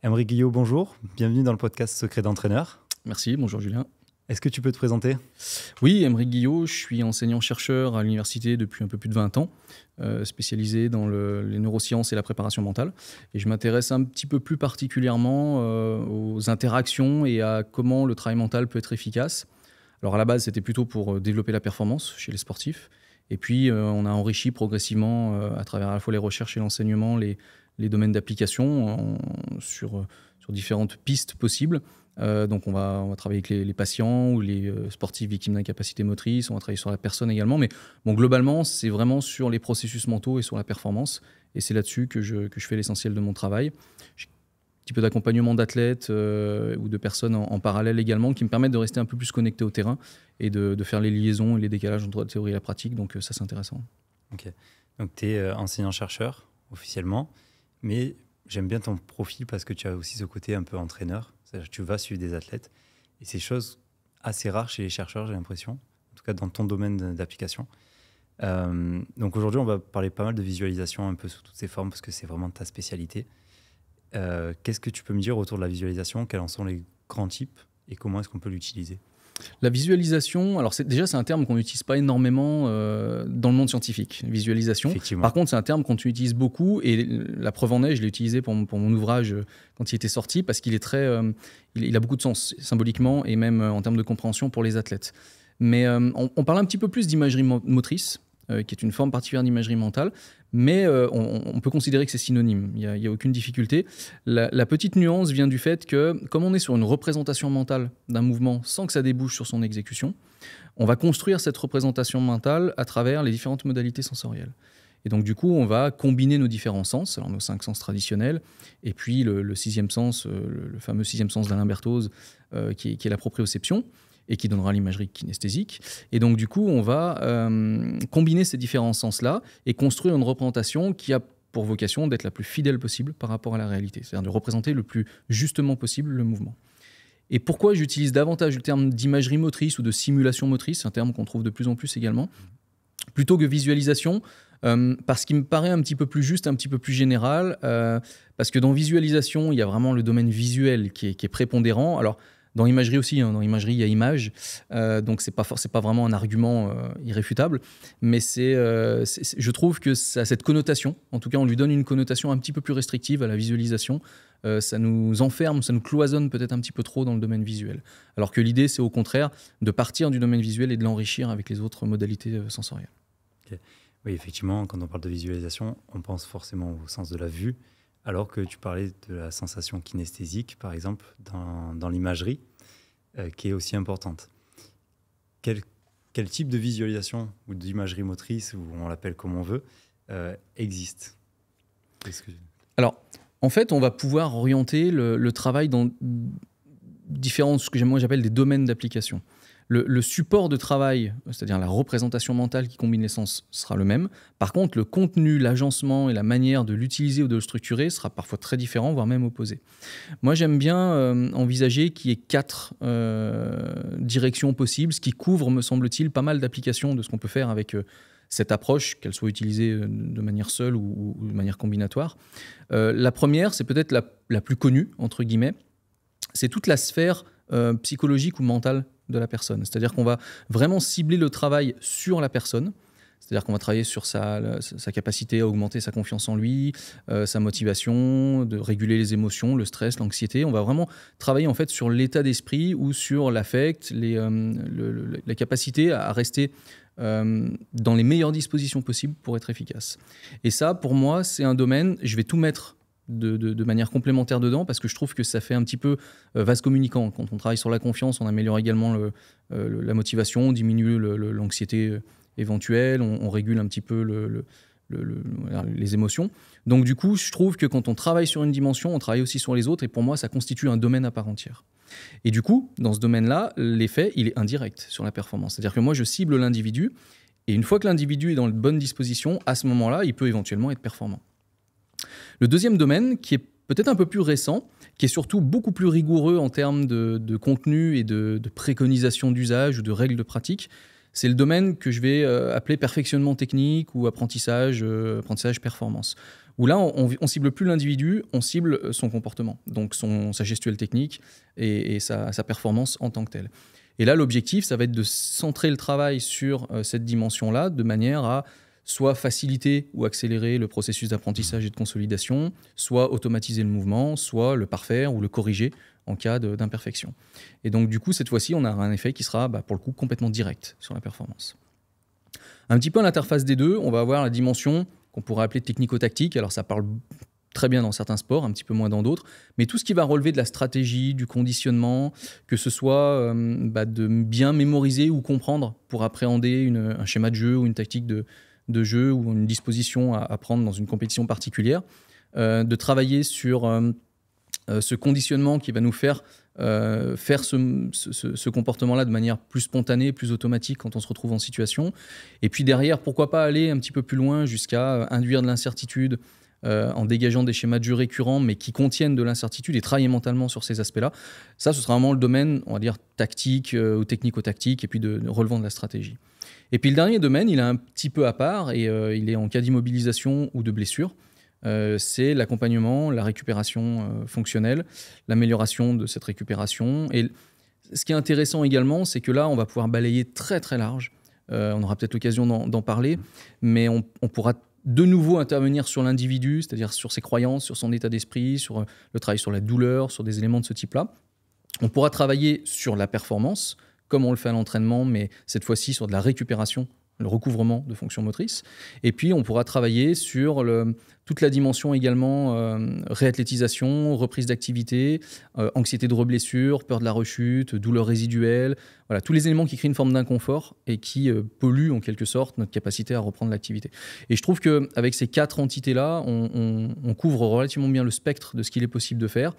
Aymeric Guillot, bonjour. Bienvenue dans le podcast Secret d'entraîneur. Merci, bonjour Julien. Est-ce que tu peux te présenter ? Oui, Aymeric Guillot, je suis enseignant-chercheur à l'université depuis un peu plus de 20 ans, spécialisé dans les neurosciences et la préparation mentale. Et je m'intéresse un petit peu plus particulièrement aux interactions et à comment le travail mental peut être efficace. Alors à la base, c'était plutôt pour développer la performance chez les sportifs. Et puis, on a enrichi progressivement, à travers à la fois les recherches et l'enseignement, les domaines d'application sur différentes pistes possibles. Donc on va travailler avec les patients ou les sportifs victimes d'incapacité motrice, on va travailler sur la personne également, mais bon, globalement c'est vraiment sur les processus mentaux et sur la performance, et c'est là-dessus que je fais l'essentiel de mon travail. J'ai un petit peu d'accompagnement d'athlètes ou de personnes en parallèle également qui me permettent de rester un peu plus connecté au terrain et de faire les liaisons et les décalages entre la théorie et la pratique, donc ça c'est intéressant. Ok, donc tu es enseignant-chercheur officiellement, mais j'aime bien ton profil parce que tu as aussi ce côté un peu entraîneur. C'est-à-dire que tu vas suivre des athlètes. Et c'est chose assez rare chez les chercheurs, j'ai l'impression. En tout cas, dans ton domaine d'application. Donc aujourd'hui, on va parler pas mal de visualisation un peu sous toutes ses formes parce que c'est vraiment ta spécialité. Qu'est-ce que tu peux me dire autour de la visualisation ? Quels en sont les grands types et comment est-ce qu'on peut l'utiliser ? La visualisation, alors c'est un terme qu'on n'utilise pas énormément dans le monde scientifique, visualisation. Par contre, c'est un terme qu'on utilise beaucoup et la preuve en est, je l'ai utilisé pour mon ouvrage quand il était sorti parce qu'il est il a beaucoup de sens symboliquement et même en termes de compréhension pour les athlètes. Mais on parle un petit peu plus d'imagerie motrice, qui est une forme particulière d'imagerie mentale, mais on peut considérer que c'est synonyme, il n'y a aucune difficulté. La petite nuance vient du fait que, comme on est sur une représentation mentale d'un mouvement sans que ça débouche sur son exécution, on va construire cette représentation mentale à travers les différentes modalités sensorielles. Et donc du coup, on va combiner nos différents sens, alors nos 5 sens traditionnels, et puis le sixième sens, le fameux sixième sens d'Alain Berthoz, qui est la proprioception, et qui donnera l'imagerie kinesthésique. Et donc, du coup, on va combiner ces différents sens-là et construire une représentation qui a pour vocation d'être la plus fidèle possible par rapport à la réalité, c'est-à-dire de représenter le plus justement possible le mouvement. Et pourquoi j'utilise davantage le terme d'imagerie motrice ou de simulation motrice, un terme qu'on trouve de plus en plus également, plutôt que visualisation, parce qu'il me paraît un petit peu plus juste, un petit peu plus général, parce que dans visualisation, il y a vraiment le domaine visuel qui est prépondérant. Alors, dans l'imagerie aussi, dans l'imagerie, il y a image, donc c'est pas vraiment un argument irréfutable, mais je trouve que ça a cette connotation, en tout cas on lui donne une connotation un petit peu plus restrictive à la visualisation, ça nous enferme, ça nous cloisonne peut-être un petit peu trop dans le domaine visuel, alors que l'idée c'est au contraire de partir du domaine visuel et de l'enrichir avec les autres modalités sensorielles. Okay. Oui, effectivement, quand on parle de visualisation, on pense forcément au sens de la vue, alors que tu parlais de la sensation kinesthésique, par exemple, dans l'imagerie, qui est aussi importante. Quel type de visualisation ou d'imagerie motrice, ou on l'appelle comme on veut, existe ? Alors, en fait, on va pouvoir orienter le travail dans différents, ce que moi j'appelle des domaines d'application. Le support de travail, c'est-à-dire la représentation mentale qui combine les sens, sera le même. Par contre, le contenu, l'agencement et la manière de l'utiliser ou de le structurer sera parfois très différent, voire même opposé. Moi, j'aime bien envisager qu'il y ait 4 directions possibles, ce qui couvre, me semble-t-il, pas mal d'applications de ce qu'on peut faire avec cette approche, qu'elle soit utilisée de manière seule ou de manière combinatoire. La première, c'est peut-être la plus connue, entre guillemets, c'est toute la sphère psychologique ou mentale de la personne. C'est-à-dire qu'on va vraiment cibler le travail sur la personne. C'est-à-dire qu'on va travailler sur sa capacité à augmenter sa confiance en lui, sa motivation, de réguler les émotions, le stress, l'anxiété. On va vraiment travailler en fait sur l'état d'esprit ou sur l'affect, la capacité à rester dans les meilleures dispositions possibles pour être efficace. Et ça, pour moi, c'est un domaine, je vais tout mettre de manière complémentaire dedans parce que je trouve que ça fait un petit peu vase communicant. Quand on travaille sur la confiance, on améliore également la motivation, on diminue l'anxiété éventuelle, on régule un petit peu les émotions. Donc du coup, je trouve que quand on travaille sur une dimension, on travaille aussi sur les autres et pour moi, ça constitue un domaine à part entière. Et du coup, dans ce domaine-là, l'effet, il est indirect sur la performance. C'est-à-dire que moi, je cible l'individu et une fois que l'individu est dans de bonnes dispositions, à ce moment-là, il peut éventuellement être performant. Le deuxième domaine, qui est peut-être un peu plus récent, qui est surtout beaucoup plus rigoureux en termes de contenu et de préconisation d'usage ou de règles de pratique, c'est le domaine que je vais appeler perfectionnement technique ou apprentissage performance. où là, on cible plus l'individu, on cible son comportement, donc sa gestuelle technique et sa performance en tant que telle. Et là, l'objectif, ça va être de centrer le travail sur cette dimension-là, de manière à soit faciliter ou accélérer le processus d'apprentissage et de consolidation, soit automatiser le mouvement, soit le parfaire ou le corriger en cas d'imperfection. Et donc, du coup, cette fois-ci, on a un effet qui sera, pour le coup, complètement direct sur la performance. Un petit peu à l'interface des deux, on va avoir la dimension qu'on pourrait appeler technico-tactique. Alors, ça parle très bien dans certains sports, un petit peu moins dans d'autres, mais tout ce qui va relever de la stratégie, du conditionnement, que ce soit de bien mémoriser ou comprendre pour appréhender un schéma de jeu ou une tactique de jeu ou une disposition à prendre dans une compétition particulière, de travailler sur ce conditionnement qui va nous faire ce comportement-là de manière plus spontanée, plus automatique quand on se retrouve en situation. Et puis derrière, pourquoi pas aller un petit peu plus loin jusqu'à induire de l'incertitude en dégageant des schémas de jeu récurrents, mais qui contiennent de l'incertitude et travailler mentalement sur ces aspects-là. Ça, ce sera vraiment le domaine, on va dire, tactique ou technico-tactique, et puis de relevant de la stratégie. Et puis le dernier domaine, il est un petit peu à part, et il est en cas d'immobilisation ou de blessure. C'est l'accompagnement, la récupération fonctionnelle, l'amélioration de cette récupération. Et ce qui est intéressant également, c'est que là, on va pouvoir balayer très très large. On aura peut-être l'occasion d'en parler, mais on pourra de nouveau intervenir sur l'individu, c'est-à-dire sur ses croyances, sur son état d'esprit, sur le travail sur la douleur, sur des éléments de ce type-là. On pourra travailler sur la performance, comme on le fait à l'entraînement, mais cette fois-ci sur de la récupération, le recouvrement de fonctions motrices. Et puis, on pourra travailler sur toute la dimension également réathlétisation, reprise d'activité, anxiété de reblessure, peur de la rechute, douleur résiduelle. Voilà, tous les éléments qui créent une forme d'inconfort et qui polluent en quelque sorte notre capacité à reprendre l'activité. Et je trouve qu'avec ces 4 entités-là, on couvre relativement bien le spectre de ce qu'il est possible de faire.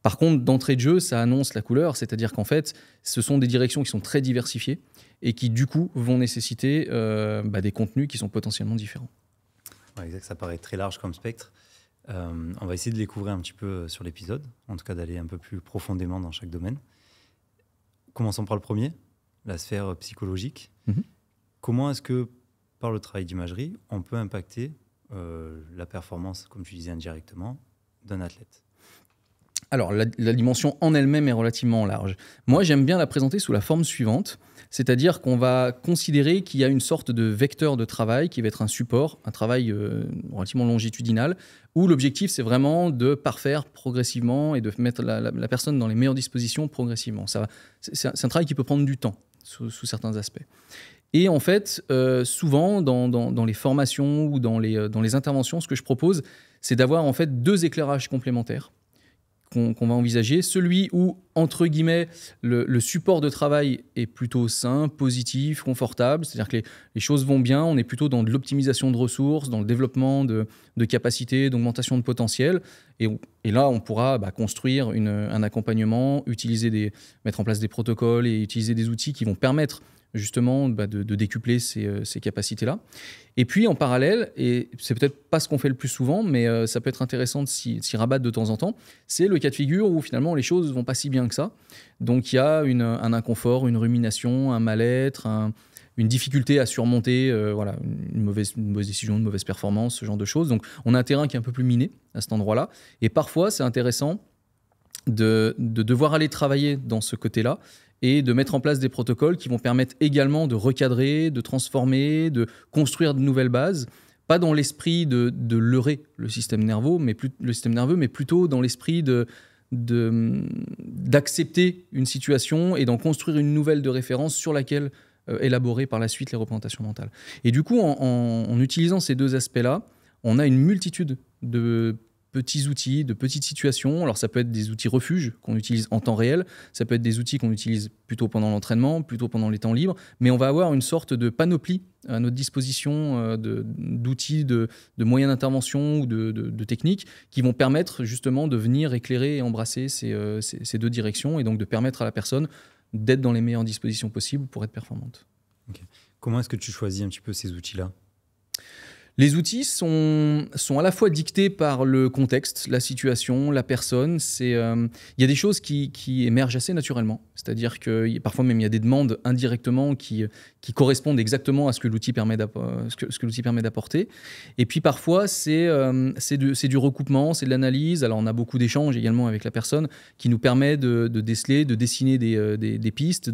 Par contre, d'entrée de jeu, ça annonce la couleur, c'est-à-dire qu'en fait, ce sont des directions qui sont très diversifiées et qui, du coup, vont nécessiter des contenus qui sont potentiellement différents. Ouais, exact, ça paraît très large comme spectre. On va essayer de les couvrir un petit peu sur l'épisode, en tout cas d'aller un peu plus profondément dans chaque domaine. Commençons par le premier, la sphère psychologique. Comment est-ce que, par le travail d'imagerie, on peut impacter la performance, comme tu disais indirectement, d'un athlète ? Alors, la dimension en elle-même est relativement large. Moi, j'aime bien la présenter sous la forme suivante, c'est-à-dire qu'on va considérer qu'il y a une sorte de vecteur de travail qui va être un support, un travail relativement longitudinal, où l'objectif, c'est vraiment de parfaire progressivement et de mettre la personne dans les meilleures dispositions progressivement. C'est un travail qui peut prendre du temps, sous certains aspects. Et en fait, souvent, dans les formations ou dans les interventions, ce que je propose, c'est d'avoir en fait 2 éclairages complémentaires qu'on va envisager. Celui où, entre guillemets, le support de travail est plutôt sain, positif, confortable, c'est-à-dire que les choses vont bien, on est plutôt dans de l'optimisation de ressources, dans le développement de capacités, d'augmentation de potentiel. Et là, on pourra construire un accompagnement, mettre en place des protocoles et utiliser des outils qui vont permettre justement de décupler ces capacités-là. Et puis en parallèle, et c'est peut-être pas ce qu'on fait le plus souvent, mais ça peut être intéressant de s'y rabattre de temps en temps, c'est le cas de figure où finalement les choses vont pas si bien que ça. Donc il y a un inconfort, une rumination, un mal-être, une difficulté à surmonter une mauvaise décision, une mauvaise performance, ce genre de choses. Donc on a un terrain qui est un peu plus miné à cet endroit-là. Et parfois, c'est intéressant de devoir aller travailler dans ce côté-là et de mettre en place des protocoles qui vont permettre également de recadrer, de transformer, de construire de nouvelles bases, pas dans l'esprit de leurrer le système nerveux, mais plutôt dans l'esprit d'accepter une situation et d'en construire une nouvelle de référence sur laquelle élaborer par la suite les représentations mentales. Et du coup, en utilisant ces 2 aspects-là, on a une multitude de petits outils, de petites situations. Alors ça peut être des outils refuges qu'on utilise en temps réel, ça peut être des outils qu'on utilise plutôt pendant l'entraînement, plutôt pendant les temps libres, mais on va avoir une sorte de panoplie à notre disposition d'outils, de moyens d'intervention ou de techniques qui vont permettre justement de venir éclairer et embrasser ces 2 directions et donc de permettre à la personne d'être dans les meilleures dispositions possibles pour être performante. Okay. Comment est-ce que tu choisis un petit peu ces outils-là ? Les outils sont à la fois dictés par le contexte, la situation, la personne. Il y a des choses qui émergent assez naturellement. C'est-à-dire que parfois même il y a des demandes indirectement qui correspondent exactement à ce que l'outil permet d'apporter. Et puis parfois c'est du recoupement, c'est de l'analyse. Alors on a beaucoup d'échanges également avec la personne qui nous permet de déceler, de dessiner des pistes.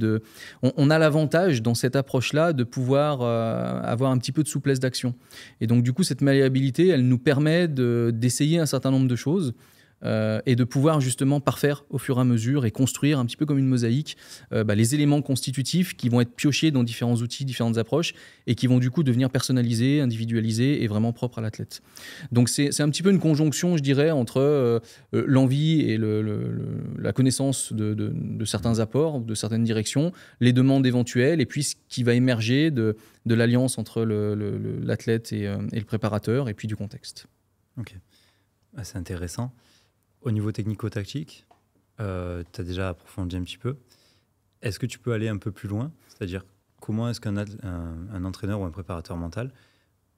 On a l'avantage dans cette approche-là de pouvoir avoir un petit peu de souplesse d'action. Et donc, du coup, cette malléabilité, elle nous permet d'essayer un certain nombre de choses et de pouvoir justement parfaire au fur et à mesure et construire un petit peu comme une mosaïque les éléments constitutifs qui vont être piochés dans différents outils, différentes approches et qui vont du coup devenir personnalisés, individualisés et vraiment propres à l'athlète. Donc, c'est un petit peu une conjonction, je dirais, entre l'envie et la connaissance de certains apports, de certaines directions, les demandes éventuelles et puis ce qui va émerger de l'alliance entre l'athlète et le préparateur et puis du contexte. Ok, c'est intéressant. Au niveau technico-tactique, tu as déjà approfondi un petit peu. Est-ce que tu peux aller un peu plus loin? C'est-à-dire, comment est-ce qu'un entraîneur ou un préparateur mental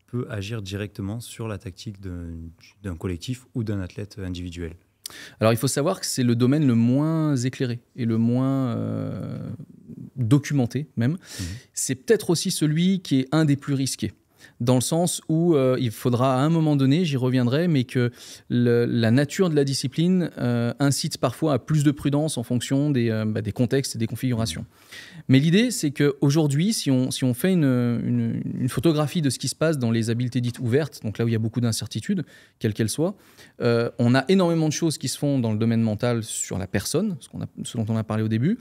peut agir directement sur la tactique d'un collectif ou d'un athlète individuel? Alors, il faut savoir que c'est le domaine le moins éclairé et le moins documenté même. C'est peut-être aussi celui qui est un des plus risqués. Dans le sens où il faudra à un moment donné, j'y reviendrai, mais que la nature de la discipline incite parfois à plus de prudence en fonction des contextes et des configurations. Mais l'idée, c'est qu'aujourd'hui, si on fait une photographie de ce qui se passe dans les habiletés dites ouvertes, donc là où il y a beaucoup d'incertitudes, quelles qu'elles soient, on a énormément de choses qui se font dans le domaine mental sur la personne, ce dont on a parlé au début,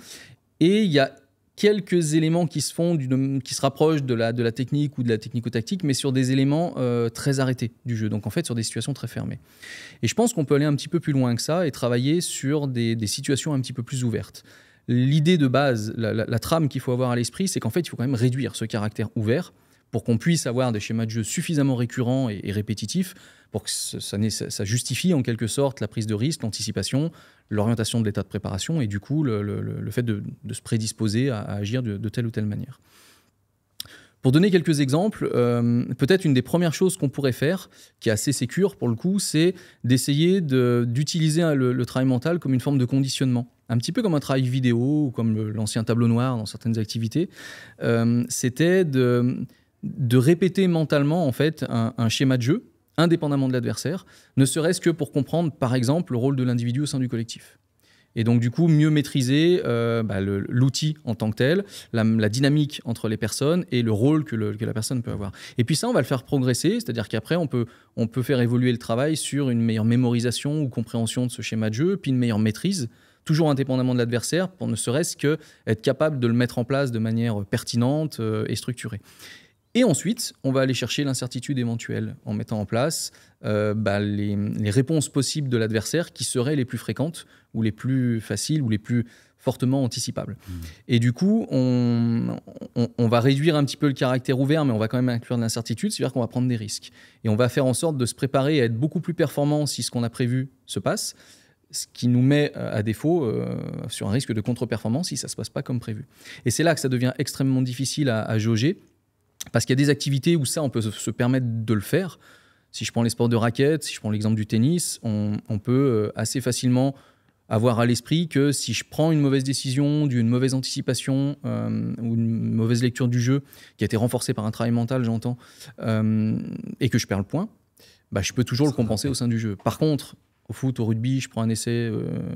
et il y a quelques éléments qui se font, qui se rapprochent de la technique ou de la technico-tactique, mais sur des éléments très arrêtés du jeu, donc en fait sur des situations très fermées. Et je pense qu'on peut aller un petit peu plus loin que ça et travailler sur des situations un petit peu plus ouvertes. L'idée de base, la trame qu'il faut avoir à l'esprit, c'est qu'en fait, il faut quand même réduire ce caractère ouvert pour qu'on puisse avoir des schémas de jeu suffisamment récurrents et répétitifs pour que ça justifie en quelque sorte la prise de risque, l'anticipation, l'orientation de l'état de préparation et du coup le fait de se prédisposer à agir de telle ou telle manière. Pour donner quelques exemples, peut-être une des premières choses qu'on pourrait faire, qui est assez sécure pour le coup, c'est d'essayer d'utiliser le travail mental comme une forme de conditionnement. Un petit peu comme un travail vidéo ou comme l'ancien tableau noir dans certaines activités. C'était de répéter mentalement en fait un schéma de jeu indépendamment de l'adversaire, ne serait-ce que pour comprendre par exemple le rôle de l'individu au sein du collectif. Et donc du coup mieux maîtriser l'outil en tant que tel, la dynamique entre les personnes et le rôle que la personne peut avoir. Et puis ça on va le faire progresser, c'est-à-dire qu'après on peut faire évoluer le travail sur une meilleure mémorisation ou compréhension de ce schéma de jeu, puis une meilleure maîtrise, toujours indépendamment de l'adversaire, pour ne serait-ce qu'être capable de le mettre en place de manière pertinente et structurée. Et ensuite, on va aller chercher l'incertitude éventuelle en mettant en place les réponses possibles de l'adversaire qui seraient les plus fréquentes ou les plus faciles ou les plus fortement anticipables. Et du coup, on va réduire un petit peu le caractère ouvert, mais on va quand même inclure de l'incertitude, c'est-à-dire qu'on va prendre des risques. Et on va faire en sorte de se préparer à être beaucoup plus performant si ce qu'on a prévu se passe, ce qui nous met à défaut sur un risque de contre-performance si ça ne se passe pas comme prévu. Et c'est là que ça devient extrêmement difficile à jauger, parce qu'il y a des activités où ça, on peut se permettre de le faire. Si je prends les sports de raquettes, si je prends l'exemple du tennis, on peut assez facilement avoir à l'esprit que si je prends une mauvaise décision, d'une mauvaise anticipation ou une mauvaise lecture du jeu, qui a été renforcée par un travail mental, j'entends, et que je perds le point, je peux toujours le compenser au sein du jeu. Par contre, au foot, au rugby, je prends un essai,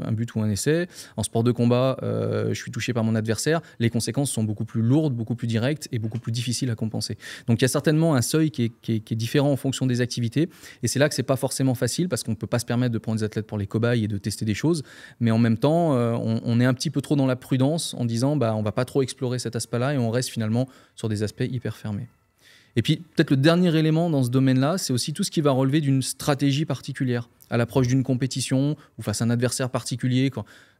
un but ou un essai. En sport de combat, je suis touché par mon adversaire. Les conséquences sont beaucoup plus lourdes, beaucoup plus directes et beaucoup plus difficiles à compenser. Donc il y a certainement un seuil qui est différent en fonction des activités. Et c'est là que c'est pas forcément facile parce qu'on peut pas se permettre de prendre des athlètes pour les cobayes et de tester des choses. Mais en même temps, on est un petit peu trop dans la prudence en disant on va pas trop explorer cet aspect-là et on reste finalement sur des aspects hyper fermés. Et puis, peut-être le dernier élément dans ce domaine-là, c'est aussi tout ce qui va relever d'une stratégie particulière, à l'approche d'une compétition ou face à un adversaire particulier.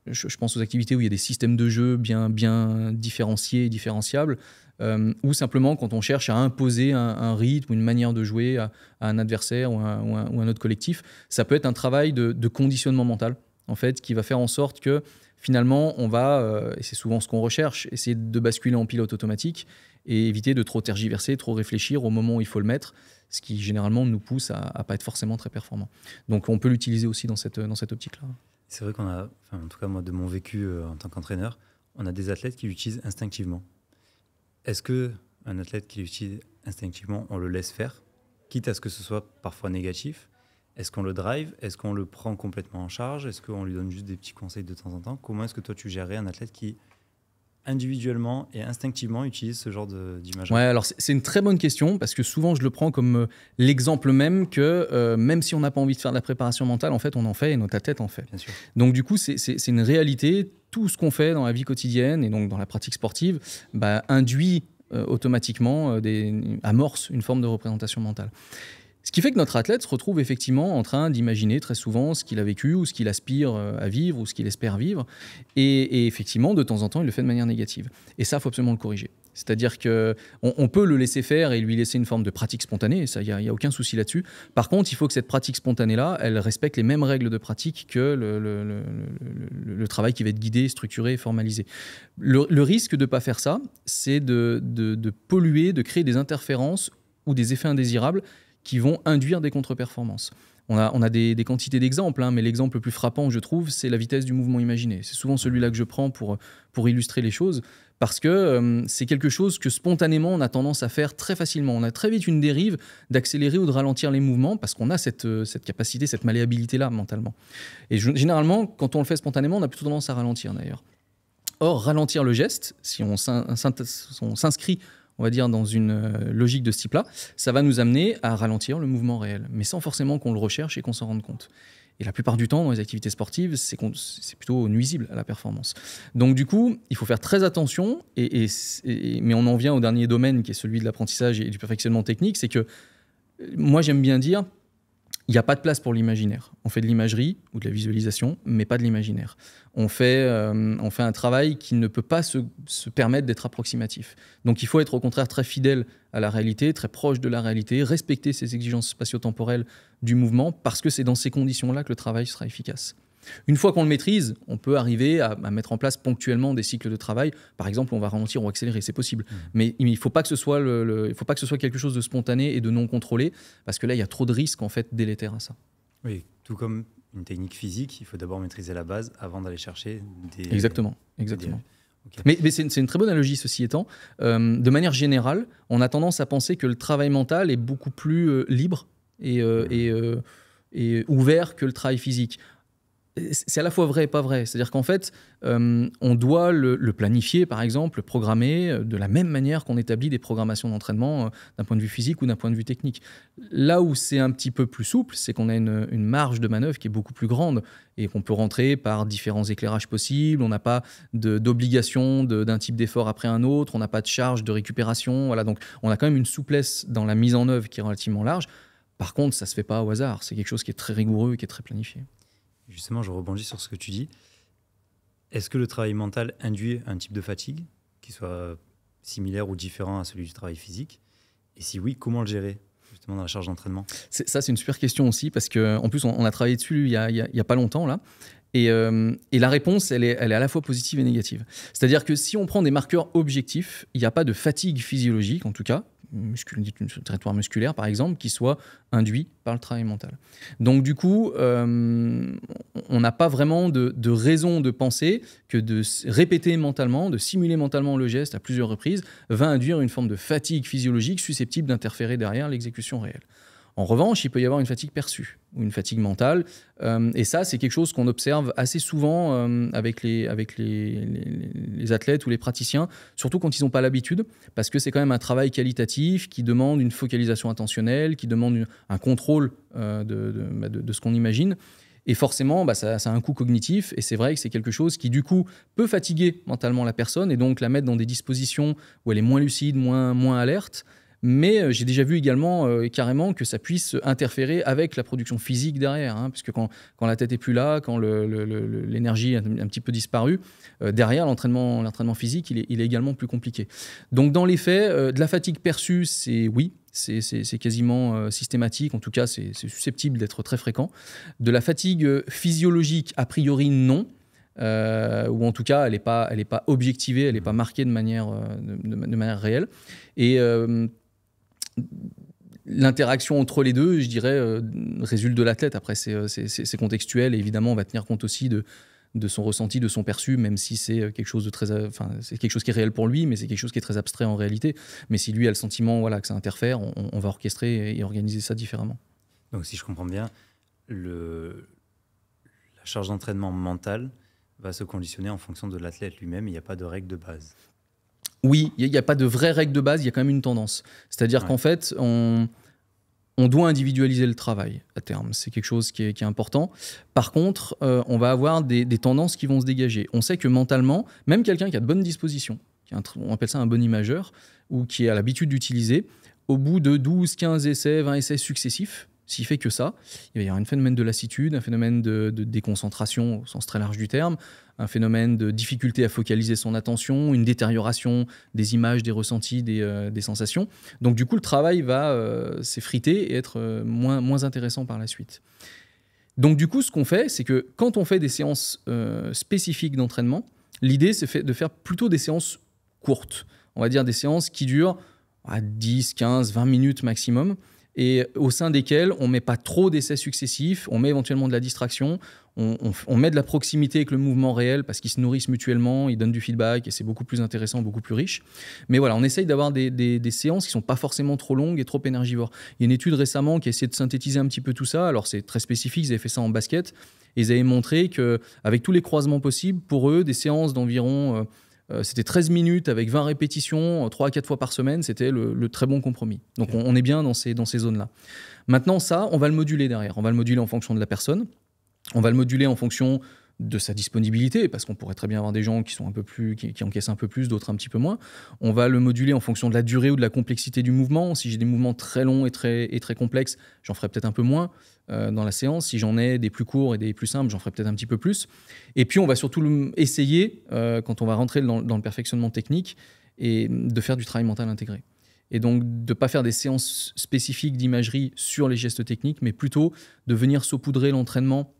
Je pense aux activités où il y a des systèmes de jeu bien différenciés et différenciables, ou simplement quand on cherche à imposer un rythme ou une manière de jouer à un adversaire ou un autre collectif. Ça peut être un travail de conditionnement mental, en fait, qui va faire en sorte que finalement, on va, et c'est souvent ce qu'on recherche, essayer de basculer en pilote automatique et éviter de trop tergiverser, trop réfléchir au moment où il faut le mettre, ce qui généralement nous pousse à ne pas être forcément très performant. Donc on peut l'utiliser aussi dans cette optique-là. C'est vrai qu'on a, en tout cas moi de mon vécu en tant qu'entraîneur, on a des athlètes qui l'utilisent instinctivement. Est-ce qu'un athlète qui l'utilise instinctivement, on le laisse faire, quitte à ce que ce soit parfois négatif? Est-ce qu'on le drive? Est-ce qu'on le prend complètement en charge? Est-ce qu'on lui donne juste des petits conseils de temps en temps? Comment est-ce que toi tu gérerais un athlète qui individuellement et instinctivement utilise ce genre d'image? Ouais, alors c'est une très bonne question parce que souvent je le prends comme l'exemple même que même si on n'a pas envie de faire de la préparation mentale, en fait on en fait et notre tête en fait. Bien sûr. Donc du coup c'est une réalité. Tout ce qu'on fait dans la vie quotidienne et donc dans la pratique sportive induit automatiquement amorce une forme de représentation mentale. Ce qui fait que notre athlète se retrouve effectivement en train d'imaginer très souvent ce qu'il a vécu ou ce qu'il aspire à vivre ou ce qu'il espère vivre. Et effectivement, de temps en temps, il le fait de manière négative. Et ça, il faut absolument le corriger. C'est-à-dire qu'on peut le laisser faire et lui laisser une forme de pratique spontanée, ça, il n'y a aucun souci là-dessus. Par contre, il faut que cette pratique spontanée-là, elle respecte les mêmes règles de pratique que le travail qui va être guidé, structuré, formalisé. Le risque de ne pas faire ça, c'est de polluer, de créer des interférences ou des effets indésirables qui vont induire des contre-performances. On a des quantités d'exemples, mais l'exemple le plus frappant, je trouve, c'est la vitesse du mouvement imaginé. C'est souvent celui-là que je prends pour illustrer les choses, parce que c'est quelque chose que spontanément, on a tendance à faire très facilement. On a très vite une dérive d'accélérer ou de ralentir les mouvements, parce qu'on a cette capacité, cette malléabilité-là mentalement. Et généralement, quand on le fait spontanément, on a plutôt tendance à ralentir d'ailleurs. Or, ralentir le geste, si on s'inscrit on va dire, dans une logique de ce type-là, ça va nous amener à ralentir le mouvement réel, mais sans forcément qu'on le recherche et qu'on s'en rende compte. Et la plupart du temps, dans les activités sportives, c'est plutôt nuisible à la performance. Donc du coup, il faut faire très attention, mais on en vient au dernier domaine, qui est celui de l'apprentissage et du perfectionnement technique, c'est que moi, j'aime bien dire, il n'y a pas de place pour l'imaginaire. On fait de l'imagerie ou de la visualisation, mais pas de l'imaginaire. On fait un travail qui ne peut pas se permettre d'être approximatif. Donc il faut être au contraire très fidèle à la réalité, très proche de la réalité, respecter ces exigences spatio-temporelles du mouvement, parce que c'est dans ces conditions-là que le travail sera efficace. Une fois qu'on le maîtrise, on peut arriver à mettre en place ponctuellement des cycles de travail. Par exemple, on va ralentir ou accélérer, c'est possible. Mais il ne faut pas que ce soit quelque chose de spontané et de non contrôlé, parce que là, il y a trop de risques en fait délétères à ça. Oui, tout comme une technique physique, il faut d'abord maîtriser la base avant d'aller chercher des... Exactement. Okay. Mais c'est une très bonne analogie, ceci étant. De manière générale, on a tendance à penser que le travail mental est beaucoup plus libre et ouvert que le travail physique. C'est à la fois vrai et pas vrai. C'est-à-dire qu'en fait, on doit le planifier, par exemple, le programmer de la même manière qu'on établit des programmations d'entraînement d'un point de vue physique ou d'un point de vue technique. Là où c'est un petit peu plus souple, c'est qu'on a une marge de manœuvre qui est beaucoup plus grande et qu'on peut rentrer par différents éclairages possibles. On n'a pas d'obligation d'un type d'effort après un autre. On n'a pas de charge de récupération. Voilà, donc on a quand même une souplesse dans la mise en œuvre qui est relativement large. Par contre, ça ne se fait pas au hasard. C'est quelque chose qui est très rigoureux et qui est très planifié. Justement, je rebondis sur ce que tu dis. Est-ce que le travail mental induit un type de fatigue qui soit similaire ou différent à celui du travail physique? Et si oui, comment le gérer justement dans la charge d'entraînement? Ça, c'est une super question aussi parce qu'en plus, on a travaillé dessus il y a pas longtemps là. Et la réponse, elle est à la fois positive et négative. C'est-à-dire que si on prend des marqueurs objectifs, il n'y a pas de fatigue physiologique, en tout cas, territoire musculaire par exemple, qui soit induit par le travail mental. Donc du coup, on n'a pas vraiment de raison de penser que de répéter mentalement, de simuler mentalement le geste à plusieurs reprises, va induire une forme de fatigue physiologique susceptible d'interférer derrière l'exécution réelle. En revanche, il peut y avoir une fatigue perçue ou une fatigue mentale. Et ça, c'est quelque chose qu'on observe assez souvent avec les athlètes ou les praticiens, surtout quand ils n'ont pas l'habitude, parce que c'est quand même un travail qualitatif qui demande une focalisation attentionnelle, qui demande un contrôle de ce qu'on imagine. Et forcément, ça a un coût cognitif. Et c'est vrai que c'est quelque chose qui, du coup, peut fatiguer mentalement la personne et donc la mettre dans des dispositions où elle est moins lucide, moins alerte. Mais j'ai déjà vu également carrément que ça puisse interférer avec la production physique derrière, puisque quand la tête est plus là, quand l'énergie a un petit peu disparu, derrière l'entraînement physique, il est également plus compliqué. Donc dans les faits, de la fatigue perçue, c'est quasiment systématique, en tout cas c'est susceptible d'être très fréquent. De la fatigue physiologique, a priori non. ou en tout cas, elle n'est pas objectivée, elle n'est pas marquée de manière réelle. Et l'interaction entre les deux, je dirais, résulte de l'athlète. Après, c'est contextuel et évidemment, on va tenir compte aussi de son ressenti, de son perçu, même si c'est quelque chose de très, c'est quelque chose qui est réel pour lui, mais c'est quelque chose qui est très abstrait en réalité. Mais si lui a le sentiment, voilà, que ça interfère, on va orchestrer et organiser ça différemment. Donc, si je comprends bien, la charge d'entraînement mentale va se conditionner en fonction de l'athlète lui-même. Il n'y a pas de règle de base. Oui, il n'y a pas de vraie règle de base, il y a quand même une tendance. C'est-à-dire qu'en fait, on doit individualiser le travail à terme. C'est quelque chose qui est important. Par contre, on va avoir des tendances qui vont se dégager. On sait que mentalement, même quelqu'un qui a de bonnes dispositions, on appelle ça un bon imageur, ou qui a l'habitude d'utiliser, au bout de 12, 15 essais, 20 essais successifs, s'il fait que ça, il va y avoir un phénomène de lassitude, un phénomène de déconcentration au sens très large du terme, un phénomène de difficulté à focaliser son attention, une détérioration des images, des ressentis, des sensations. Donc du coup, le travail va s'effriter et être moins intéressant par la suite. Donc du coup, ce qu'on fait, c'est que quand on fait des séances spécifiques d'entraînement, l'idée, c'est de faire plutôt des séances courtes. On va dire des séances qui durent 10, 15, 20 minutes maximum, et au sein desquels on ne met pas trop d'essais successifs, on met éventuellement de la distraction, on met de la proximité avec le mouvement réel parce qu'ils se nourrissent mutuellement, ils donnent du feedback et c'est beaucoup plus intéressant, beaucoup plus riche. Mais voilà, on essaye d'avoir des séances qui ne sont pas forcément trop longues et trop énergivores. Il y a une étude récemment qui a essayé de synthétiser un petit peu tout ça. Alors c'est très spécifique, ils avaient fait ça en basket et ils avaient montré qu'avec tous les croisements possibles, pour eux, des séances d'environ... c'était 13 minutes avec 20 répétitions, 3 à 4 fois par semaine, c'était le très bon compromis. Donc on est bien dans ces zones-là. Maintenant ça, on va le moduler derrière. On va le moduler en fonction de la personne, on va le moduler en fonction de sa disponibilité, parce qu'on pourrait très bien avoir des gens qui encaissent un peu plus, d'autres un petit peu moins. On va le moduler en fonction de la durée ou de la complexité du mouvement. Si j'ai des mouvements très longs et très complexes, j'en ferai peut-être un peu moins dans la séance. Si j'en ai des plus courts et des plus simples, j'en ferai peut-être un petit peu plus. Et puis on va surtout essayer, quand on va rentrer dans le perfectionnement technique, et de faire du travail mental intégré. Et donc de ne pas faire des séances spécifiques d'imagerie sur les gestes techniques, mais plutôt de venir saupoudrer l'entraînement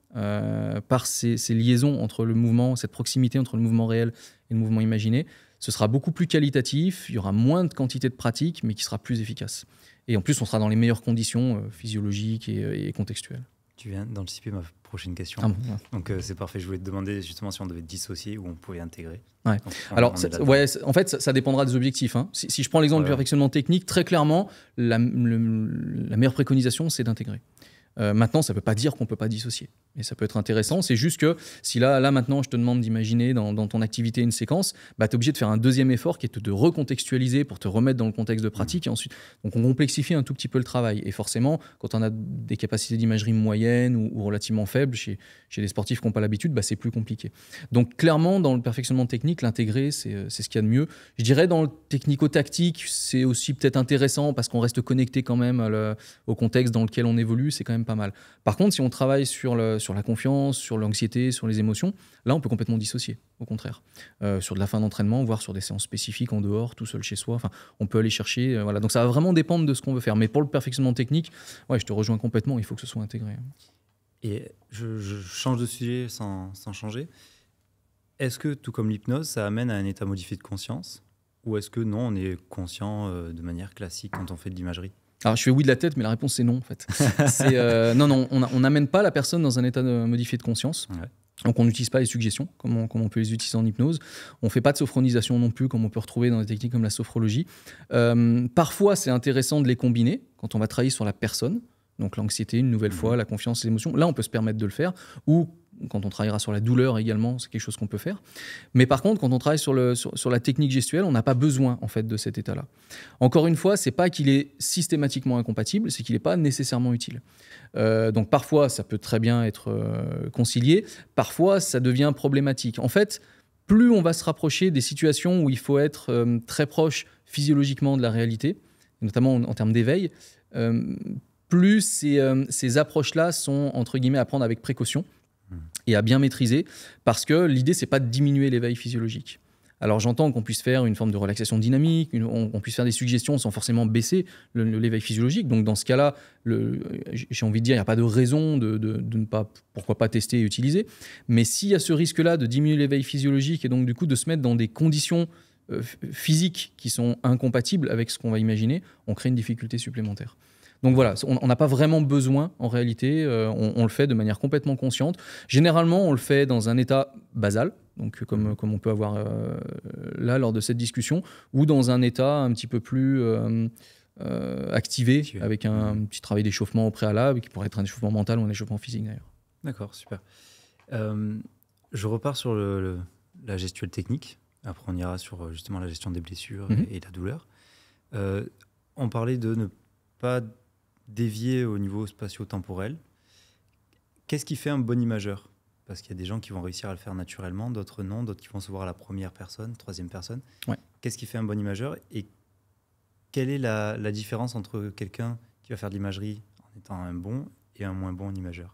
par ces liaisons entre le mouvement, cette proximité entre le mouvement réel et le mouvement imaginé. Ce sera beaucoup plus qualitatif, il y aura moins de quantité de pratique, mais qui sera plus efficace. Et en plus, on sera dans les meilleures conditions physiologiques et contextuelles. Tu viens d'anticiper ma prochaine question. Ah bon, ouais. Donc c'est parfait, je voulais te demander justement si on devait dissocier ou on pouvait intégrer. Ouais. Alors, en fait, ça dépendra des objectifs. Hein. Si je prends l'exemple du perfectionnement technique, très clairement, la meilleure préconisation, c'est d'intégrer. Maintenant, ça ne veut pas dire qu'on ne peut pas dissocier. Et ça peut être intéressant. C'est juste que si là maintenant, je te demande d'imaginer dans ton activité une séquence, bah, tu es obligé de faire un deuxième effort qui est de recontextualiser pour te remettre dans le contexte de pratique. Et ensuite, donc on complexifie un tout petit peu le travail. Et forcément, quand on a des capacités d'imagerie moyennes ou relativement faibles chez les sportifs qui n'ont pas l'habitude, bah, c'est plus compliqué. Donc clairement, dans le perfectionnement technique, l'intégrer, c'est ce qu'il y a de mieux. Je dirais dans le technico-tactique, c'est aussi peut-être intéressant parce qu'on reste connecté quand même au contexte dans lequel on évolue. C'est quand même pas mal. Par contre, si on travaille sur la confiance, sur l'anxiété, sur les émotions, là, on peut complètement dissocier, au contraire. Sur de la fin d'entraînement, voire sur des séances spécifiques en dehors, tout seul chez soi. Enfin, on peut aller chercher. Voilà. Donc, ça va vraiment dépendre de ce qu'on veut faire. Mais pour le perfectionnement technique, ouais, je te rejoins complètement. Il faut que ce soit intégré. Et je change de sujet sans changer. Est-ce que, tout comme l'hypnose, ça amène à un état modifié de conscience? Ou est-ce que non, on est conscient de manière classique quand on fait de l'imagerie? Alors, je fais oui de la tête, mais la réponse, c'est non, en fait. Non, on n'amène pas la personne dans un état modifié de conscience. Ouais. Donc, on n'utilise pas les suggestions, comme on peut les utiliser en hypnose. On ne fait pas de sophronisation non plus, comme on peut retrouver dans des techniques comme la sophrologie. Parfois, c'est intéressant de les combiner quand on va travailler sur la personne. Donc, l'anxiété, une nouvelle fois, la confiance, les émotions. Là, on peut se permettre de le faire. Ou quand on travaillera sur la douleur également, c'est quelque chose qu'on peut faire. Mais par contre, quand on travaille sur la technique gestuelle, on n'a pas besoin en fait de cet état-là. Encore une fois, c'est pas qu'il est systématiquement incompatible, c'est qu'il n'est pas nécessairement utile. Donc parfois, ça peut très bien être concilié. Parfois, ça devient problématique. En fait, plus on va se rapprocher des situations où il faut être très proche physiologiquement de la réalité, notamment en termes d'éveil, plus ces approches-là sont entre guillemets à prendre avec précaution et à bien maîtriser, parce que l'idée, c'est pas de diminuer l'éveil physiologique. Alors j'entends qu'on puisse faire une forme de relaxation dynamique, on puisse faire des suggestions sans forcément baisser l'éveil physiologique. Donc dans ce cas-là, j'ai envie de dire, il n'y a pas de raison de ne pas, pourquoi pas tester et utiliser. Mais s'il y a ce risque-là de diminuer l'éveil physiologique et donc du coup de se mettre dans des conditions physiques qui sont incompatibles avec ce qu'on va imaginer, on crée une difficulté supplémentaire. Donc voilà, on n'a pas vraiment besoin, en réalité, on le fait de manière complètement consciente. Généralement, on le fait dans un état basal, donc comme on peut avoir là lors de cette discussion, ou dans un état un petit peu plus activé, avec un petit travail d'échauffement au préalable, qui pourrait être un échauffement mental ou un échauffement physique d'ailleurs. D'accord, super. Je repars sur la gestuelle technique. Après, on ira sur justement la gestion des blessures et la douleur. On parlait de ne pas dévier au niveau spatio-temporel. Qu'est-ce qui fait un bon imageur? Parce qu'il y a des gens qui vont réussir à le faire naturellement, d'autres non, d'autres qui vont se voir à la première personne, troisième personne. Ouais. Qu'est-ce qui fait un bon imageur? Et quelle est la différence entre quelqu'un qui va faire de l'imagerie en étant un bon et un moins bon imageur?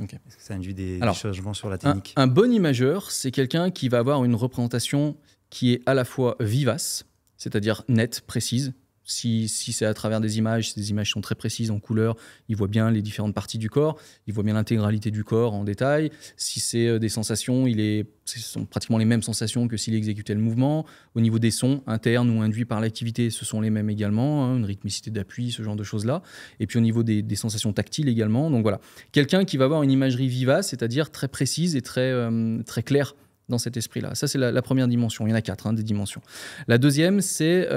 Okay. Est-ce que ça induit des changements sur la technique? Un bon imageur, c'est quelqu'un qui va avoir une représentation qui est à la fois vivace, c'est-à-dire nette, précise. Si c'est à travers des images, ces images sont très précises en couleur, il voit bien les différentes parties du corps, il voit bien l'intégralité du corps en détail. Si c'est des sensations, ce sont pratiquement les mêmes sensations que s'il exécutait le mouvement. Au niveau des sons, internes ou induits par l'activité, ce sont les mêmes également, une rythmicité d'appui, ce genre de choses-là. Et puis au niveau des sensations tactiles également. Donc voilà, quelqu'un qui va avoir une imagerie vivace, c'est-à-dire très précise et très claire dans cet esprit-là. Ça, c'est la première dimension. Il y en a 4, des dimensions. La deuxième, c'est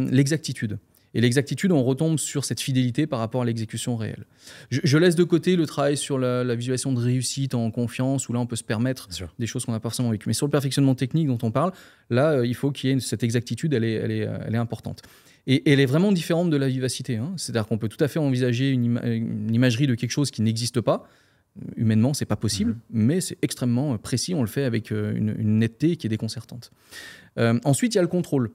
l'exactitude. Et l'exactitude, on retombe sur cette fidélité par rapport à l'exécution réelle. Je laisse de côté le travail sur la visualisation de réussite en confiance, où là, on peut se permettre des choses qu'on n'a pas forcément vécues. Mais sur le perfectionnement technique dont on parle, là, il faut qu'il y ait cette exactitude, elle est importante. Et elle est vraiment différente de la vivacité. C'est-à-dire qu'on peut tout à fait envisager une imagerie de quelque chose qui n'existe pas. Humainement, c'est pas possible, mais c'est extrêmement précis. On le fait avec une netteté qui est déconcertante. Ensuite, il y a le contrôle.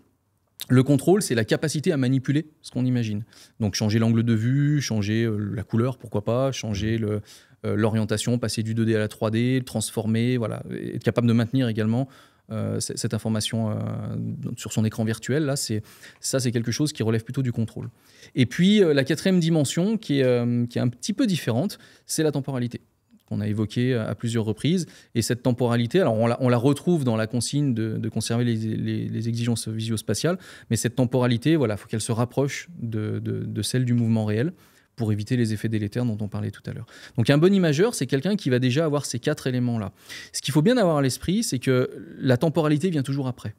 Le contrôle, c'est la capacité à manipuler ce qu'on imagine. Donc, changer l'angle de vue, changer la couleur, pourquoi pas, changer l'orientation, passer du 2D à la 3D, le transformer, voilà, être capable de maintenir également cette information sur son écran virtuel. Là, c'est quelque chose qui relève plutôt du contrôle. Et puis, la quatrième dimension, qui est un petit peu différente, c'est la temporalité, qu'on a évoqué à plusieurs reprises. Et cette temporalité, alors on la retrouve dans la consigne de conserver les exigences visio-spatiales, mais cette temporalité, voilà, faut qu'elle se rapproche de celle du mouvement réel pour éviter les effets délétères dont on parlait tout à l'heure. Donc un bon imageur, c'est quelqu'un qui va déjà avoir ces 4 éléments-là. Ce qu'il faut bien avoir à l'esprit, c'est que la temporalité vient toujours après.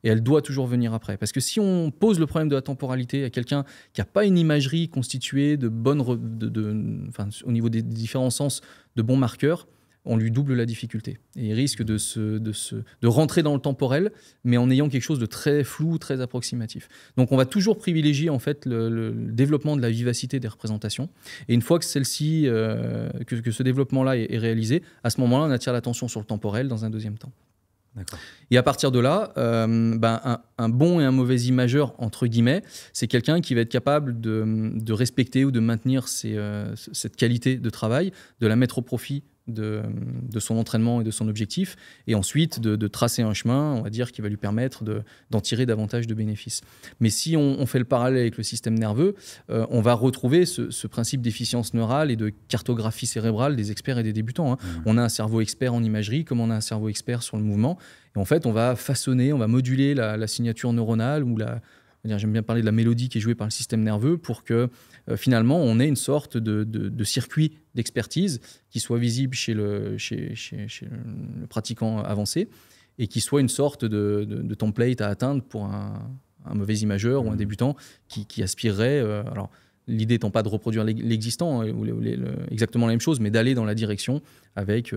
Et elle doit toujours venir après. Parce que si on pose le problème de la temporalité à quelqu'un qui n'a pas une imagerie constituée de bonnes, au niveau des différents sens, de bons marqueurs, on lui double la difficulté. Et il risque de rentrer dans le temporel, mais en ayant quelque chose de très flou, très approximatif. Donc on va toujours privilégier en fait le développement de la vivacité des représentations. Et une fois que celle-ci, que ce développement-là est réalisé, à ce moment-là, on attire l'attention sur le temporel dans un deuxième temps. Et à partir de là, un bon et un mauvais imageur, entre guillemets, c'est quelqu'un qui va être capable de respecter ou de maintenir cette qualité de travail, de la mettre au profit de son entraînement et de son objectif, et ensuite de tracer un chemin, on va dire, qui va lui permettre d'en tirer davantage de bénéfices. Mais si on fait le parallèle avec le système nerveux, on va retrouver ce principe d'efficience neurale et de cartographie cérébrale des experts et des débutants. On a un cerveau expert en imagerie, comme on a un cerveau expert sur le mouvement, et en fait, on va façonner, on va moduler la signature neuronale ou j'aime bien parler de la mélodie qui est jouée par le système nerveux pour que finalement on ait une sorte de circuit d'expertise qui soit visible chez le pratiquant avancé et qui soit une sorte de template à atteindre pour un mauvais imageur ou un débutant qui aspirerait. Alors, l'idée étant pas de reproduire l'existant ou exactement la même chose, mais d'aller dans la direction avec